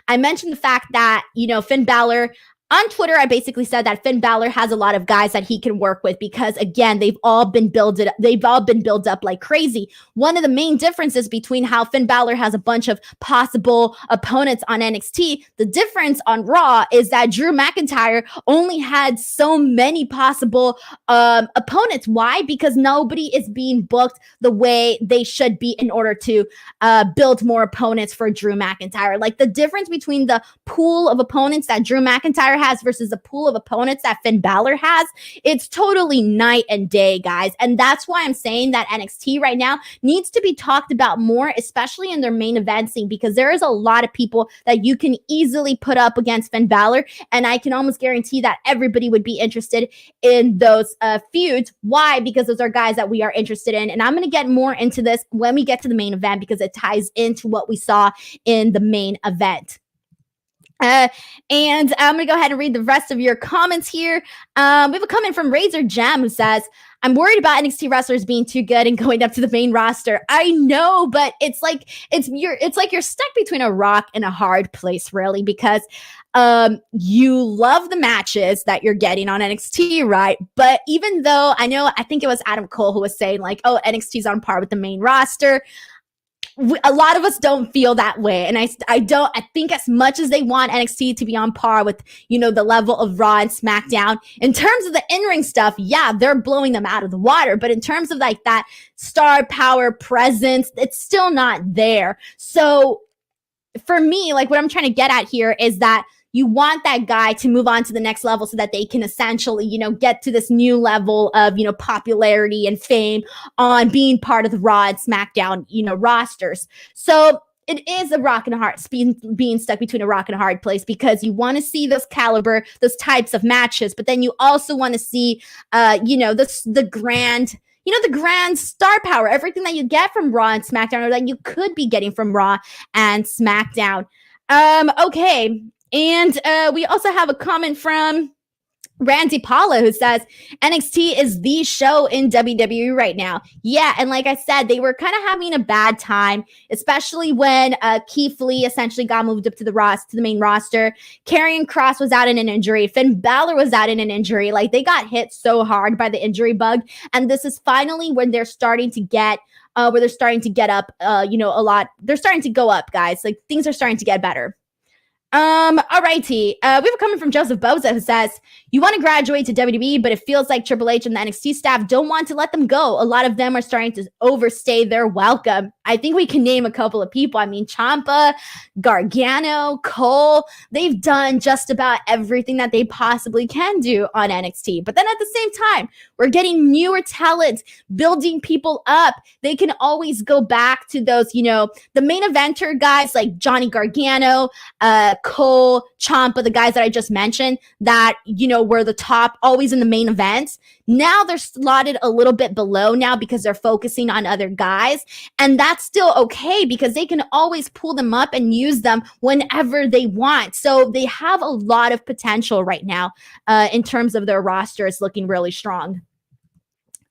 I mentioned the fact that, Finn Balor, on Twitter, I basically said that Finn Balor has a lot of guys that he can work with because, again, they've all been built up like crazy. One of the main differences between how Finn Balor has a bunch of possible opponents on NXT, the difference on Raw is that Drew McIntyre only had so many possible opponents. Why? Because nobody is being booked the way they should be in order to build more opponents for Drew McIntyre. Like, the difference between the pool of opponents that Drew McIntyre has versus the pool of opponents that Finn Balor has, it's totally night and day, guys. And that's why I'm saying that NXT right now needs to be talked about more, especially in their main event scene, because there is a lot of people that you can easily put up against Finn Balor, and I can almost guarantee that everybody would be interested in those feuds. Why? Because those are guys that we are interested in, and I'm going to get more into this when we get to the main event because it ties into what we saw in the main event. And I'm going to go ahead and read the rest of your comments here. We have a comment from Razor Gem who says, I'm worried about NXT wrestlers being too good and going up to the main roster. I know, but it's like you're stuck between a rock and a hard place, really, because you love the matches that you're getting on NXT, right? But even though I think it was Adam Cole who was saying like, oh, NXT's on par with the main roster, a lot of us don't feel that way. And I think as much as they want NXT to be on par with, the level of Raw and SmackDown, in terms of the in-ring stuff, yeah, they're blowing them out of the water. But in terms of like that star power presence, it's still not there. So for me, like what I'm trying to get at here is that you want that guy to move on to the next level so that they can essentially, get to this new level of, popularity and fame on being part of the Raw and SmackDown, rosters. So it is a rock and a hard, being stuck between a rock and a hard place because you want to see those caliber, those types of matches, but then you also want to see, the grand star power, everything that you get from Raw and SmackDown or that you could be getting from Raw and SmackDown. Okay. And we also have a comment from Randy Paula who says NXT is the show in WWE right now. Yeah, and like I said, they were kind of having a bad time, especially when Keith Lee essentially got moved up to the main roster. Karrion Kross was out in an injury. Finn Balor was out in an injury. Like, they got hit so hard by the injury bug, and this is finally when they're starting to get up, a lot. They're starting to go up, guys. Like, things are starting to get better. All righty. We have a comment from Joseph Boza who says, you want to graduate to WWE, but it feels like Triple H and the NXT staff don't want to let them go. A lot of them are starting to overstay their welcome. I think we can name a couple of people. I mean, Ciampa, Gargano, Cole, they've done just about everything that they possibly can do on NXT. But then at the same time, we're getting newer talent, building people up. They can always go back to those, the main eventer guys like Johnny Gargano, Cole, Ciampa, the guys that I just mentioned that, were the top always in the main events. Now they're slotted a little bit below now because they're focusing on other guys. And that's still okay because they can always pull them up and use them whenever they want. So they have a lot of potential right now in terms of their roster. It's looking really strong.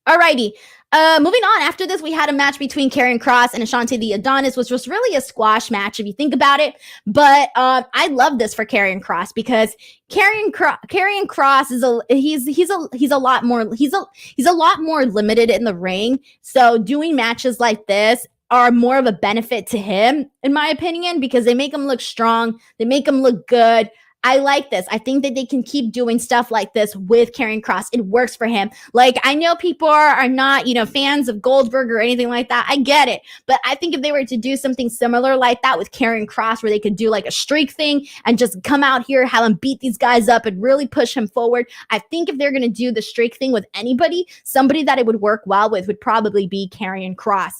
Alrighty. Moving on, after this, we had a match between Karrion Kross and Ashante the Adonis, which was really a squash match if you think about it. But I love this for Karrion Kross because Karrion Kross is a lot more limited in the ring. So doing matches like this are more of a benefit to him, in my opinion, because they make him look strong, they make him look good. I like this. I think that they can keep doing stuff like this with Karrion Kross. It works for him. Like, I know people are not, fans of Goldberg or anything like that. I get it. But I think if they were to do something similar like that with Karrion Kross, where they could do like a streak thing and just come out here, have him beat these guys up and really push him forward. I think if they're going to do the streak thing with anybody, somebody that it would work well with would probably be Karrion Kross.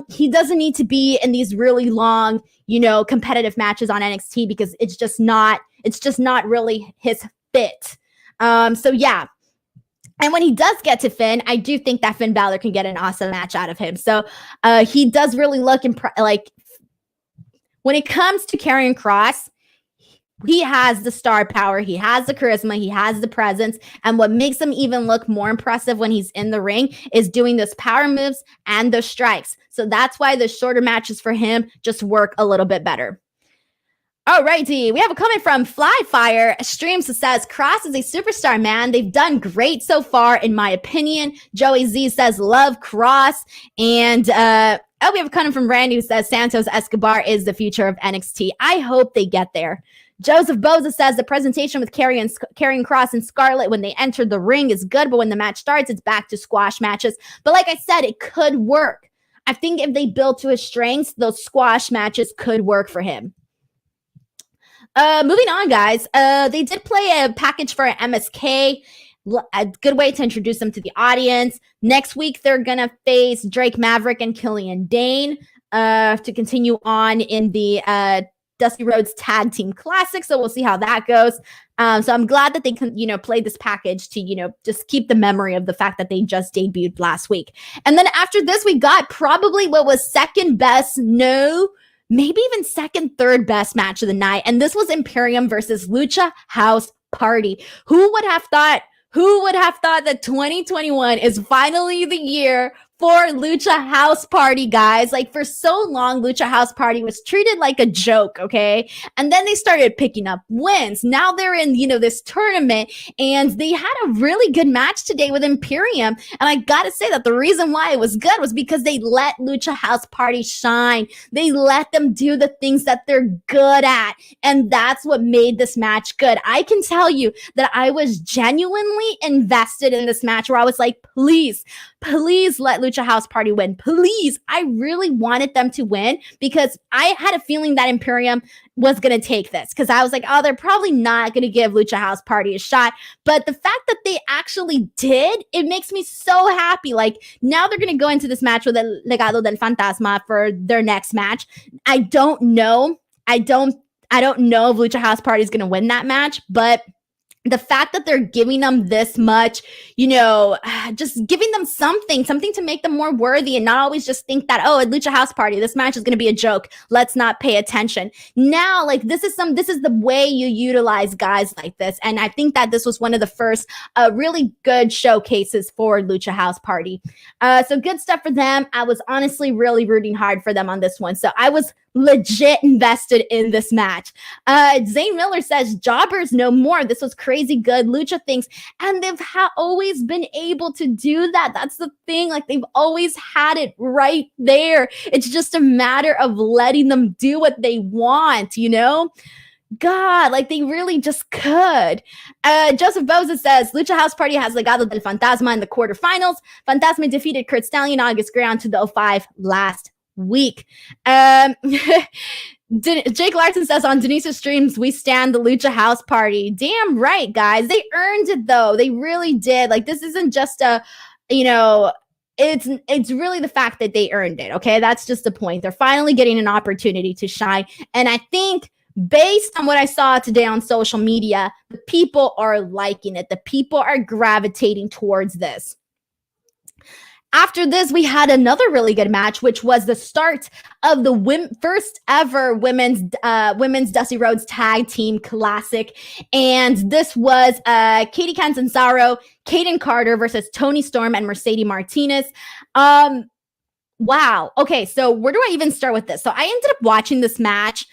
He doesn't need to be in these really long, competitive matches on NXT because it's just not really his fit. So yeah. And when he does get to Finn, I do think that Finn Balor can get an awesome match out of him. So he does really look like when it comes to Karrion Kross, he has the star power, he has the charisma, he has the presence, and what makes him even look more impressive when he's in the ring is doing those power moves and those strikes. So that's why the shorter matches for him just work a little bit better. All righty, we have a comment from Flyfire Streams that says, Kross is a superstar, man. They've done great so far, in my opinion. Joey Z says, love Kross. And we have a comment from Randy who says, Santos Escobar is the future of NXT. I hope they get there. Joseph Boza says the presentation with Karrion Kross and Scarlett when they entered the ring is good, but when the match starts, it's back to squash matches. But like I said, it could work. I think if they build to his strengths, those squash matches could work for him. Moving on, guys. They did play a package for MSK. A good way to introduce them to the audience. Next week, they're going to face Drake Maverick and Killian Dane to continue on in the Dusty Rhodes Tag Team Classic. So we'll see how that goes. So I'm glad that they can, play this package to, just keep the memory of the fact that they just debuted last week. And then after this, we got probably what was second best, maybe even second, third best match of the night. And this was Imperium versus Lucha House Party. Who would have thought that 2021 is finally the year for Lucha House Party, guys? Like, for so long, Lucha House Party was treated like a joke, okay? And then they started picking up wins. Now they're in, this tournament, and they had a really good match today with Imperium. And I gotta say that the reason why it was good was because they let Lucha House Party shine. They let them do the things that they're good at. And that's what made this match good. I can tell you that I was genuinely invested in this match, where I was like, please let Lucha House Party win. Please. I really wanted them to win because I had a feeling that Imperium was going to take this, because I was like, oh, they're probably not going to give Lucha House Party a shot. But the fact that they actually did, it makes me so happy. Like, now they're going to go into this match with El Legado del Fantasma for their next match. I don't know if Lucha House Party is going to win that match, but the fact that they're giving them this much, just giving them something to make them more worthy, and not always just think that, oh, at Lucha House Party, this match is going to be a joke, let's not pay attention. Now, like, this is the way you utilize guys like this. And I think that this was one of the first really good showcases for Lucha House Party. So good stuff for them. I was honestly really rooting hard for them on this one. So I was legit invested in this match. Zane Miller says, jobbers no more. This was crazy good Lucha things. And they've always been able to do that. That's the thing. Like, they've always had it right there. It's just a matter of letting them do what they want, God, like, they really just could. Joseph Boza says, Lucha House Party has Legado del Fantasma in the quarterfinals. Fantasma defeated Kurt Stallion and August Gray to the 05 last week. Jake Larson says, on Denise's streams, we stand the Lucha House Party. Damn right, guys. They earned it, though. They really did. Like, this isn't just it's really the fact that they earned it, okay? That's just the point. They're finally getting an opportunity to shine. And I think, based on what I saw today on social media, the people are liking it. The people are gravitating towards this. After this, we had another really good match, which was the start of the first ever women's Dusty Rhodes Tag Team Classic. And this was Katie Catanzaro, Kaden Carter versus Toni Storm and Mercedes Martinez. Wow. Okay, so where do I even start with this? So I ended up watching this match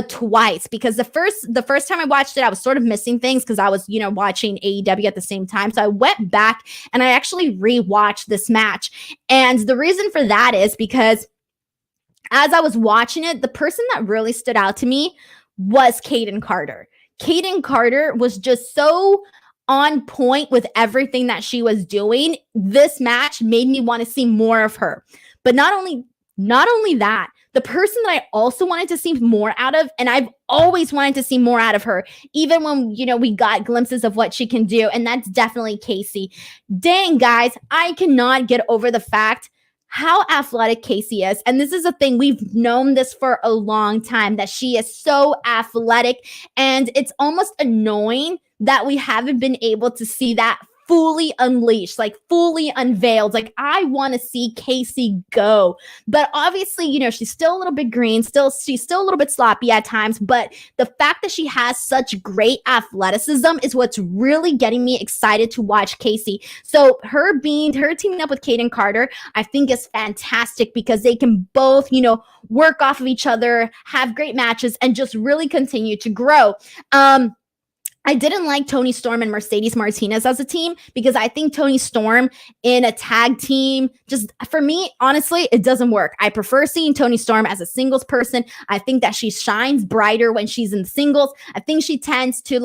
twice, because the first time I watched it, I was sort of missing things because I was, watching AEW at the same time. So I went back and I actually rewatched this match. And the reason for that is because as I was watching it, the person that really stood out to me was Kaden Carter. Kaden Carter was just so on point with everything that she was doing. This match made me want to see more of her. But not only that, the person that I also wanted to see more out of, and I've always wanted to see more out of her, even when, we got glimpses of what she can do, and that's definitely Casey. Dang, guys, I cannot get over the fact how athletic Casey is. And this is a thing, we've known this for a long time, that she is so athletic, and it's almost annoying that we haven't been able to see that fully unleashed, like fully unveiled. Like, I want to see Casey go. But obviously, she's still a little bit green, she's still a little bit sloppy at times, but the fact that she has such great athleticism is what's really getting me excited to watch Casey. So her teaming up with Kaden Carter, I think is fantastic, because they can both, work off of each other, have great matches, and just really continue to grow. I didn't like Toni Storm and Mercedes Martinez as a team, because I think Toni Storm in a tag team, just for me, honestly, it doesn't work. I prefer seeing Toni Storm as a singles person. I think that she shines brighter when she's in singles. I think she tends to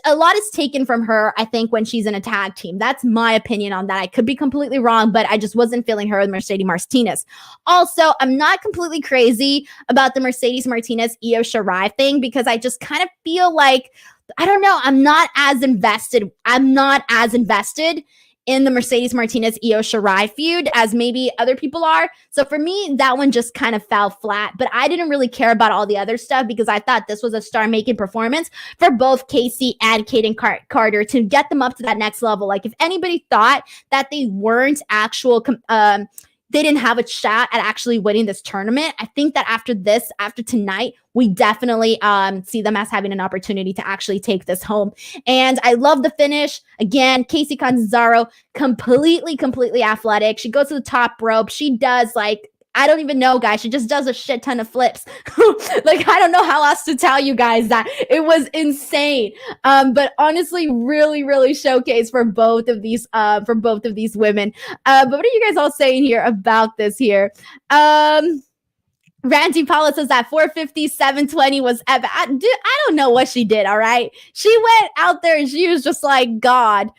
a lot is taken from her, I think, when she's in a tag team. That's my opinion on that. I could be completely wrong, but I just wasn't feeling her with Mercedes Martinez. Also, I'm not completely crazy about the Mercedes Martinez Io Shirai thing, because I just kind of feel like, I don't know, I'm not as invested in the Mercedes Martinez Io Shirai feud as maybe other people are. So for me, that one just kind of fell flat. But I didn't really care about all the other stuff, because I thought this was a star-making performance for both Casey and Kaden Carter to get them up to that next level. Like, if anybody thought that they weren't they didn't have a shot at actually winning this tournament, I think that after tonight, we definitely see them as having an opportunity to actually take this home. And I love the finish. Again, Casey Catanzaro, completely athletic. She goes to the top rope. She does, I don't even know, guys. She just does a shit ton of flips. I don't know how else to tell you guys that. It was insane. But honestly, really showcased for both of these women. But what are you guys all saying here about this here? Randy Paula says that 450, 720 was epic. I don't know what she did, all right? She went out there and she was just like God.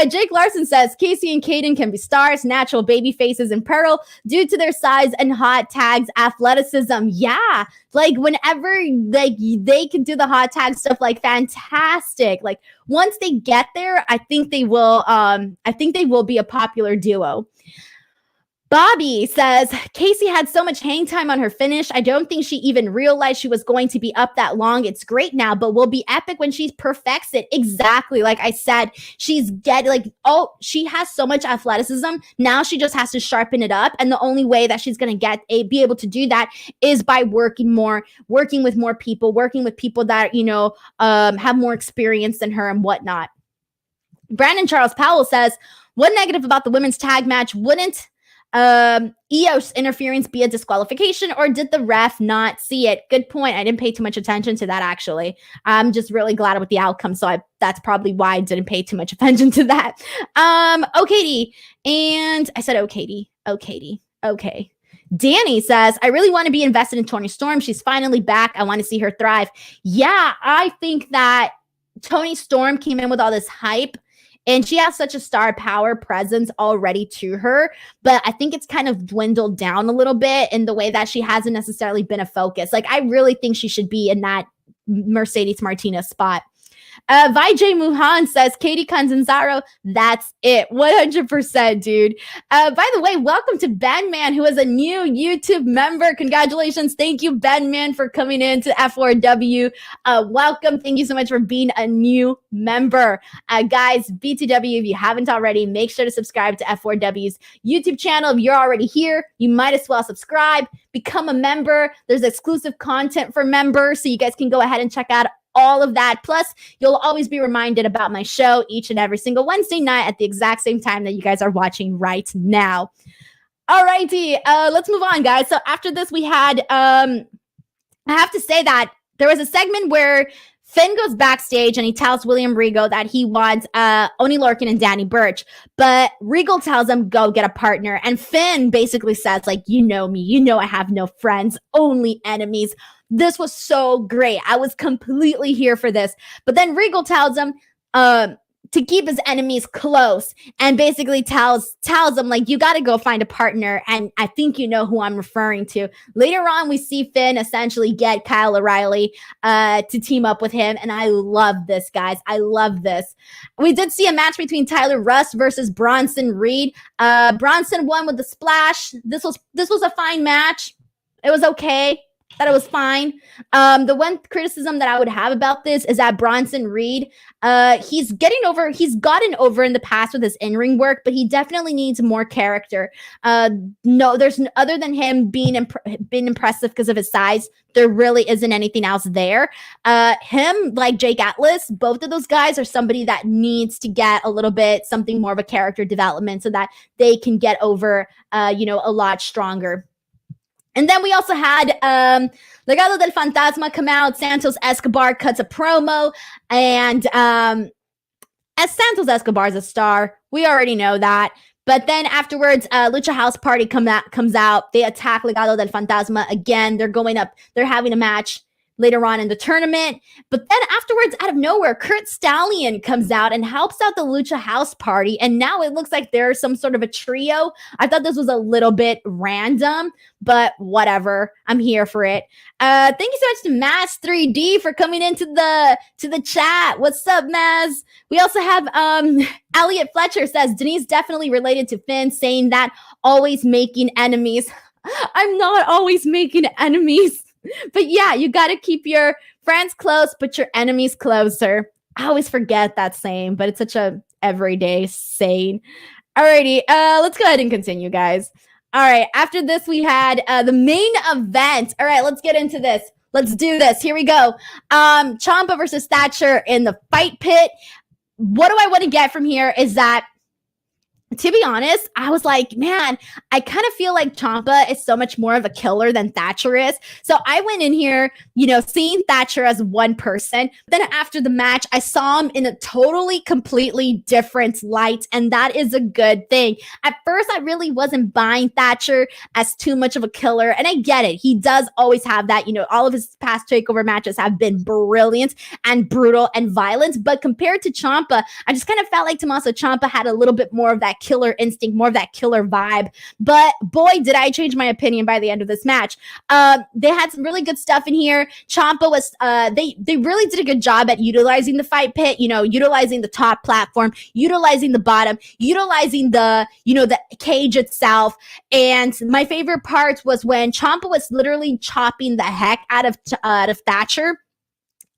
Jake Larson says, Casey and Kaden can be stars, natural baby faces in peril due to their size and hot tags athleticism. Yeah, whenever they can do the hot tag stuff, fantastic. Once they get there, I think they will be a popular duo. Bobby says, Casey had so much hang time on her finish. I don't think she even realized she was going to be up that long. It's great now, but will be epic when she perfects it. Exactly. Like I said, she has so much athleticism. Now she just has to sharpen it up. And the only way that she's going to be able to do that is by working with more people, working with people that, have more experience than her and whatnot. Brandon Charles Powell says, one negative about the women's tag match, wouldn't Io's interference be a disqualification, or did the ref not see it? Good point. I didn't pay too much attention to that, actually. I'm just really glad with the outcome, so that's probably why I didn't pay too much attention to that. OKD, and I said OKD. Okay. Danny says, I really want to be invested in Toni Storm. She's finally back. I want to see her thrive. Yeah, I think that Toni Storm came in with all this hype, and she has such a star power presence already to her, but I think it's kind of dwindled down a little bit in the way that she hasn't necessarily been a focus. I really think she should be in that Mercedes Martinez spot. Vijay Muhan says, Katie Catanzaro, that's it. 100%, dude. By the way, welcome to Ben Man, who is a new YouTube member. Congratulations. Thank you, Ben Man, for coming in to F4W. Welcome. Thank you so much for being a new member. Guys, BTW, if you haven't already, make sure to subscribe to F4W's YouTube channel. If you're already here, you might as well subscribe, become a member. There's exclusive content for members, so you guys can go ahead and check out all of that. Plus, you'll always be reminded about my show each and every single Wednesday night at the exact same time that you guys are watching right now. All righty, let's move on, guys. So after this, we had, I have to say that there was a segment where Finn goes backstage and he tells William Regal that he wants Oney Lorcan and Danny Burch. But Regal tells him, go get a partner. And Finn basically says, like, you know me. You know I have no friends, only enemies. This was so great. I was completely here for this. But then Regal tells him to keep his enemies close and basically tells him, like, you got to go find a partner. And I think you know who I'm referring to. Later on, we see Finn essentially get Kyle O'Reilly to team up with him. And I love this, guys. I love this. We did see a match between Tyler Rust versus Bronson Reed. Bronson won with the splash. This was a fine match. It was okay. That it was fine. The one criticism that I would have about this is that Bronson Reed, he's gotten over in the past with his in-ring work, but he definitely needs more character. No, there's other than him being impressive because of his size, there really isn't anything else there. Him, like Jake Atlas, both of those guys are somebody that needs to get a little bit something more of a character development so that they can get over, a lot stronger. And then we also had Legado del Fantasma come out. Santos Escobar cuts a promo. And as Santos Escobar is a star, we already know that. But then afterwards, Lucha House Party comes out. They attack Legado del Fantasma again. They're going up. They're having a match later on in the tournament. But then afterwards, out of nowhere, Kurt Stallion comes out and helps out the Lucha House Party. And now it looks like they're some sort of a trio. I thought this was a little bit random, but whatever. I'm here for it. Thank you so much to Maz 3D for coming into the chat. What's up, Maz? We also have Elliot Fletcher says, Denise definitely related to Finn, saying that always making enemies. I'm not always making enemies. But yeah, you got to keep your friends close, but your enemies closer. I always forget that saying, but it's such a everyday saying. Alrighty, let's go ahead and continue, guys. All right, after this, we had the main event. All right, let's get into this. Let's do this. Here we go. Ciampa versus Thatcher in the fight pit. What do I want to get from here is that, to be honest, I was like, man, I kind of feel like Ciampa is so much more of a killer than Thatcher is. So I went in here, seeing Thatcher as one person. Then after the match, I saw him in a totally, completely different light. And that is a good thing. At first, I really wasn't buying Thatcher as too much of a killer. And I get it. He does always have that. All of his past takeover matches have been brilliant and brutal and violent. But compared to Ciampa, I just kind of felt like Tommaso Ciampa had a little bit more of that killer instinct, more of that killer vibe. But boy, did I change my opinion by the end of this match. They had some really good stuff in here. Ciampa was, they really did a good job at utilizing the fight pit, utilizing the top platform, utilizing the bottom, utilizing the cage itself. And my favorite part was when Ciampa was literally chopping the heck out of Thatcher.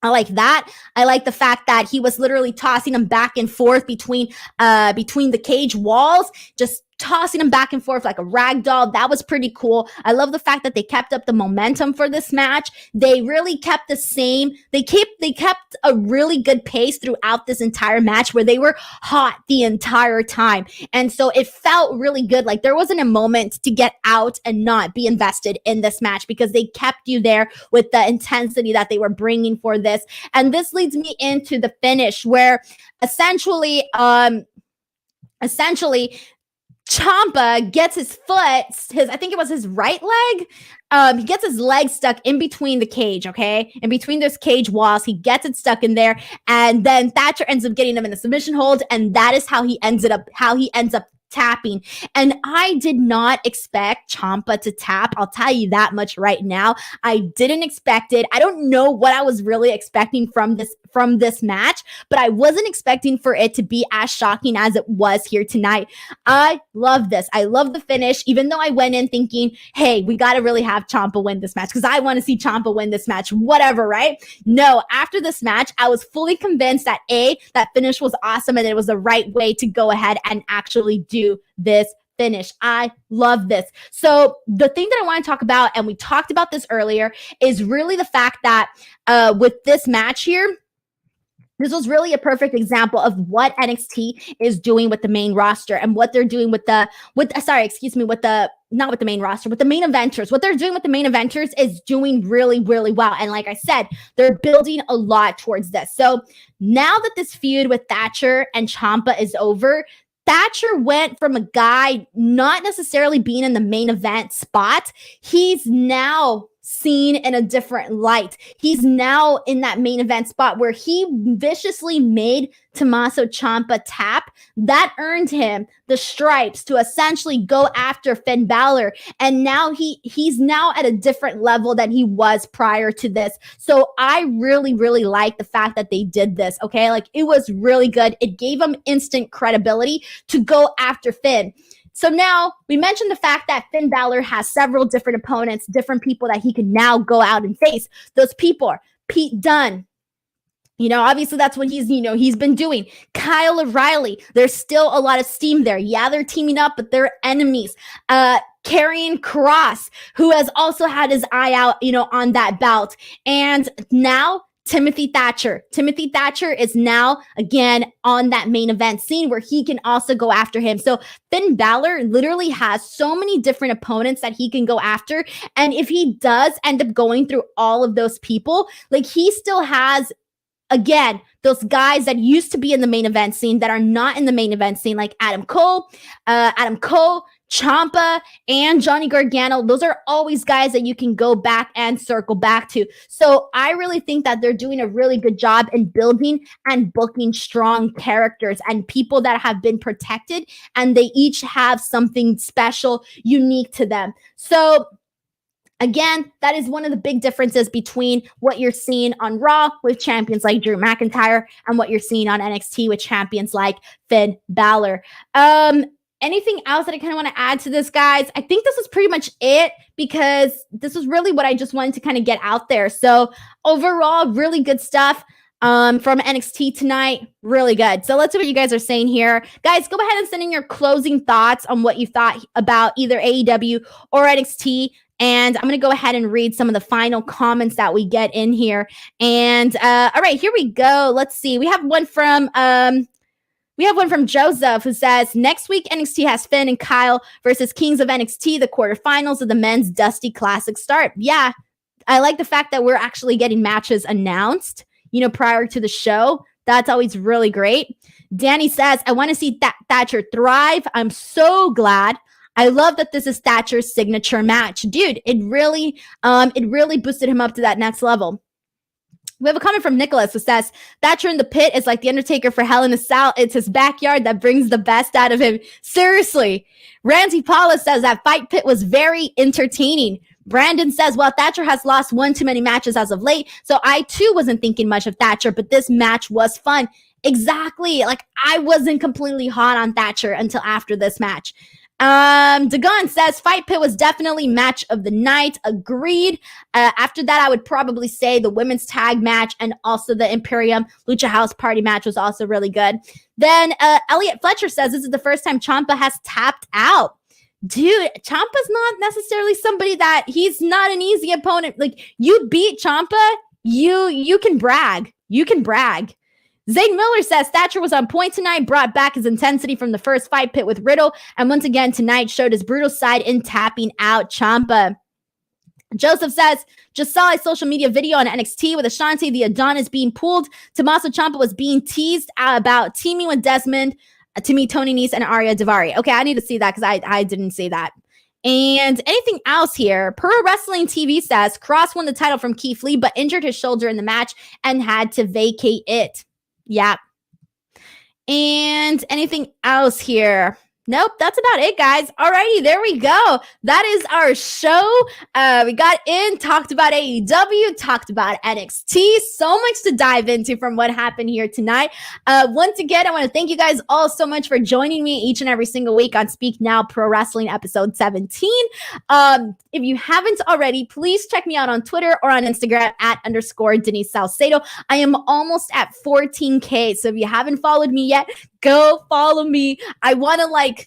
I like that. I like the fact that he was literally tossing him back and forth between the cage walls, just tossing him back and forth like a rag doll. That was pretty cool. I love the fact that they kept up the momentum for this match. They really kept the same. They kept a really good pace throughout this entire match where they were hot the entire time. And so it felt really good. Like there wasn't a moment to get out and not be invested in this match because they kept you there with the intensity that they were bringing for this. And this leads me into the finish where essentially Ciampa gets his foot, I think it was his right leg. He gets his leg stuck in between the cage, okay? In between those cage walls, he gets it stuck in there, and then Thatcher ends up getting him in a submission hold, and that is how he ends up tapping. And I did not expect Ciampa to tap. I'll tell you that much right now. I didn't expect it. I don't know what I was really expecting from this match, but I wasn't expecting for it to be as shocking as it was here tonight. I love this. I love the finish, even though I went in thinking, hey, we got to really have Ciampa win this match because I want to see Ciampa win this match, whatever, right? No, after this match, I was fully convinced that that finish was awesome and it was the right way to go ahead and actually do this finish. I love this. So the thing that I want to talk about, and we talked about this earlier, is really the fact that with this match here, this was really a perfect example of what NXT is doing with the main roster and what they're doing with the not with the main roster, with the main eventers. What they're doing with the main eventers is doing really, really well. And like I said, they're building a lot towards this. So now that this feud with Thatcher and Ciampa is over, Thatcher went from a guy not necessarily being in the main event spot. He's now seen in a different light. He's now in that main event spot where he viciously made Tommaso Ciampa tap. That earned him the stripes to essentially go after Finn Balor. And now he's now at a different level than he was prior to this. So I really, really like the fact that they did this. Okay. Like, it was really good. It gave him instant credibility to go after Finn. So now we mentioned the fact that Finn Balor has several different opponents, different people that he can now go out and face. Those people are Pete Dunne. Obviously that's what he's been doing. Kyle O'Reilly. There's still a lot of steam there. Yeah, they're teaming up, but they're enemies. Karrion Kross, who has also had his eye out, on that belt. And now Timothy Thatcher. Timothy Thatcher is now, again, on that main event scene where he can also go after him. So Finn Balor literally has so many different opponents that he can go after. And if he does end up going through all of those people, like, he still has, again, those guys that used to be in the main event scene that are not in the main event scene, like Adam Cole, Ciampa, and Johnny Gargano. Those are always guys that you can go back and circle back to. So I really think that they're doing a really good job in building and booking strong characters and people that have been protected, and they each have something special, unique to them. So again, that is one of the big differences between what you're seeing on Raw with champions like Drew McIntyre and what you're seeing on NXT with champions like Finn Balor. Anything else that I kind of want to add to this, guys? I think this is pretty much it, because this is really what I just wanted to kind of get out there. So overall, really good stuff from NXT tonight. Really good. So let's see what you guys are saying here. Guys, go ahead and send in your closing thoughts on what you thought about either AEW or NXT. And I'm going to go ahead and read some of the final comments that we get in here. And all right, here we go. Let's see. We have one from Joseph, who says, next week NXT has Finn and Kyle versus Kings of NXT, the quarterfinals of the men's Dusty Classic start. Yeah, I like the fact that we're actually getting matches announced, prior to the show. That's always really great. Danny says, I want to see Thatcher thrive. I'm so glad. I love that this is Thatcher's signature match. Dude, it really boosted him up to that next level. We have a comment from Nicholas who says, Thatcher in the pit is like the Undertaker for Hell in a Cell. It's his backyard that brings the best out of him. Seriously. Randy Paula says that Fight Pit was very entertaining. Brandon says, well, Thatcher has lost one too many matches as of late, so I too wasn't thinking much of Thatcher, but this match was fun. Exactly. Like, I wasn't completely hot on Thatcher until after this match. Dagon says Fight Pit was definitely match of the night. Agreed. After that, I would probably say the women's tag match and also the Imperium Lucha House Party match was also really good. Then Elliot Fletcher says this is the first time Ciampa has tapped out. Dude, Ciampa's not necessarily somebody that he's not an easy opponent. Like, you beat Ciampa, you can brag. You can brag. Zane Miller says Thatcher was on point tonight, brought back his intensity from the first Fight Pit with Riddle, and once again tonight showed his brutal side in tapping out Ciampa. Joseph says, just saw a social media video on NXT with Ashanti the Adonis being pulled. Tommaso Ciampa was being teased about teaming with Desmond to meet Tony Nese and Arya Daivari. Okay, I need to see that because I didn't see that. And anything else here? Pro Wrestling TV says Cross won the title from Keith Lee, but injured his shoulder in the match and had to vacate it. Yeah. And anything else here? Nope, that's about it, guys. Alrighty, there we go. That is our show. We got in, talked about AEW, talked about NXT. So much to dive into from what happened here tonight. Once again, I want to thank you guys all so much for joining me each and every single week on Speak Now Pro Wrestling episode 17. If you haven't already, please check me out on Twitter or on Instagram at _ Denise Salcedo. I am almost at 14K. So if you haven't followed me yet, go follow me. I want to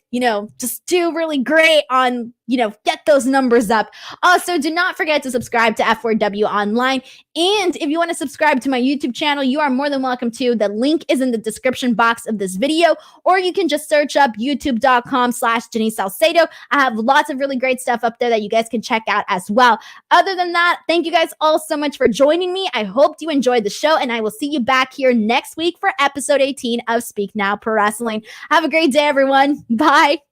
just do really great on, get those numbers up. Also, do not forget to subscribe to F4W Online. And if you want to subscribe to my YouTube channel, you are more than welcome to. The link is in the description box of this video, or you can just search up youtube.com/Denise Salcedo. I have lots of really great stuff up there that you guys can check out as well. Other than that, thank you guys all so much for joining me. I hope you enjoyed the show, and I will see you back here next week for episode 18 of Speak Now Pro Wrestling. Have a great day, everyone. Bye.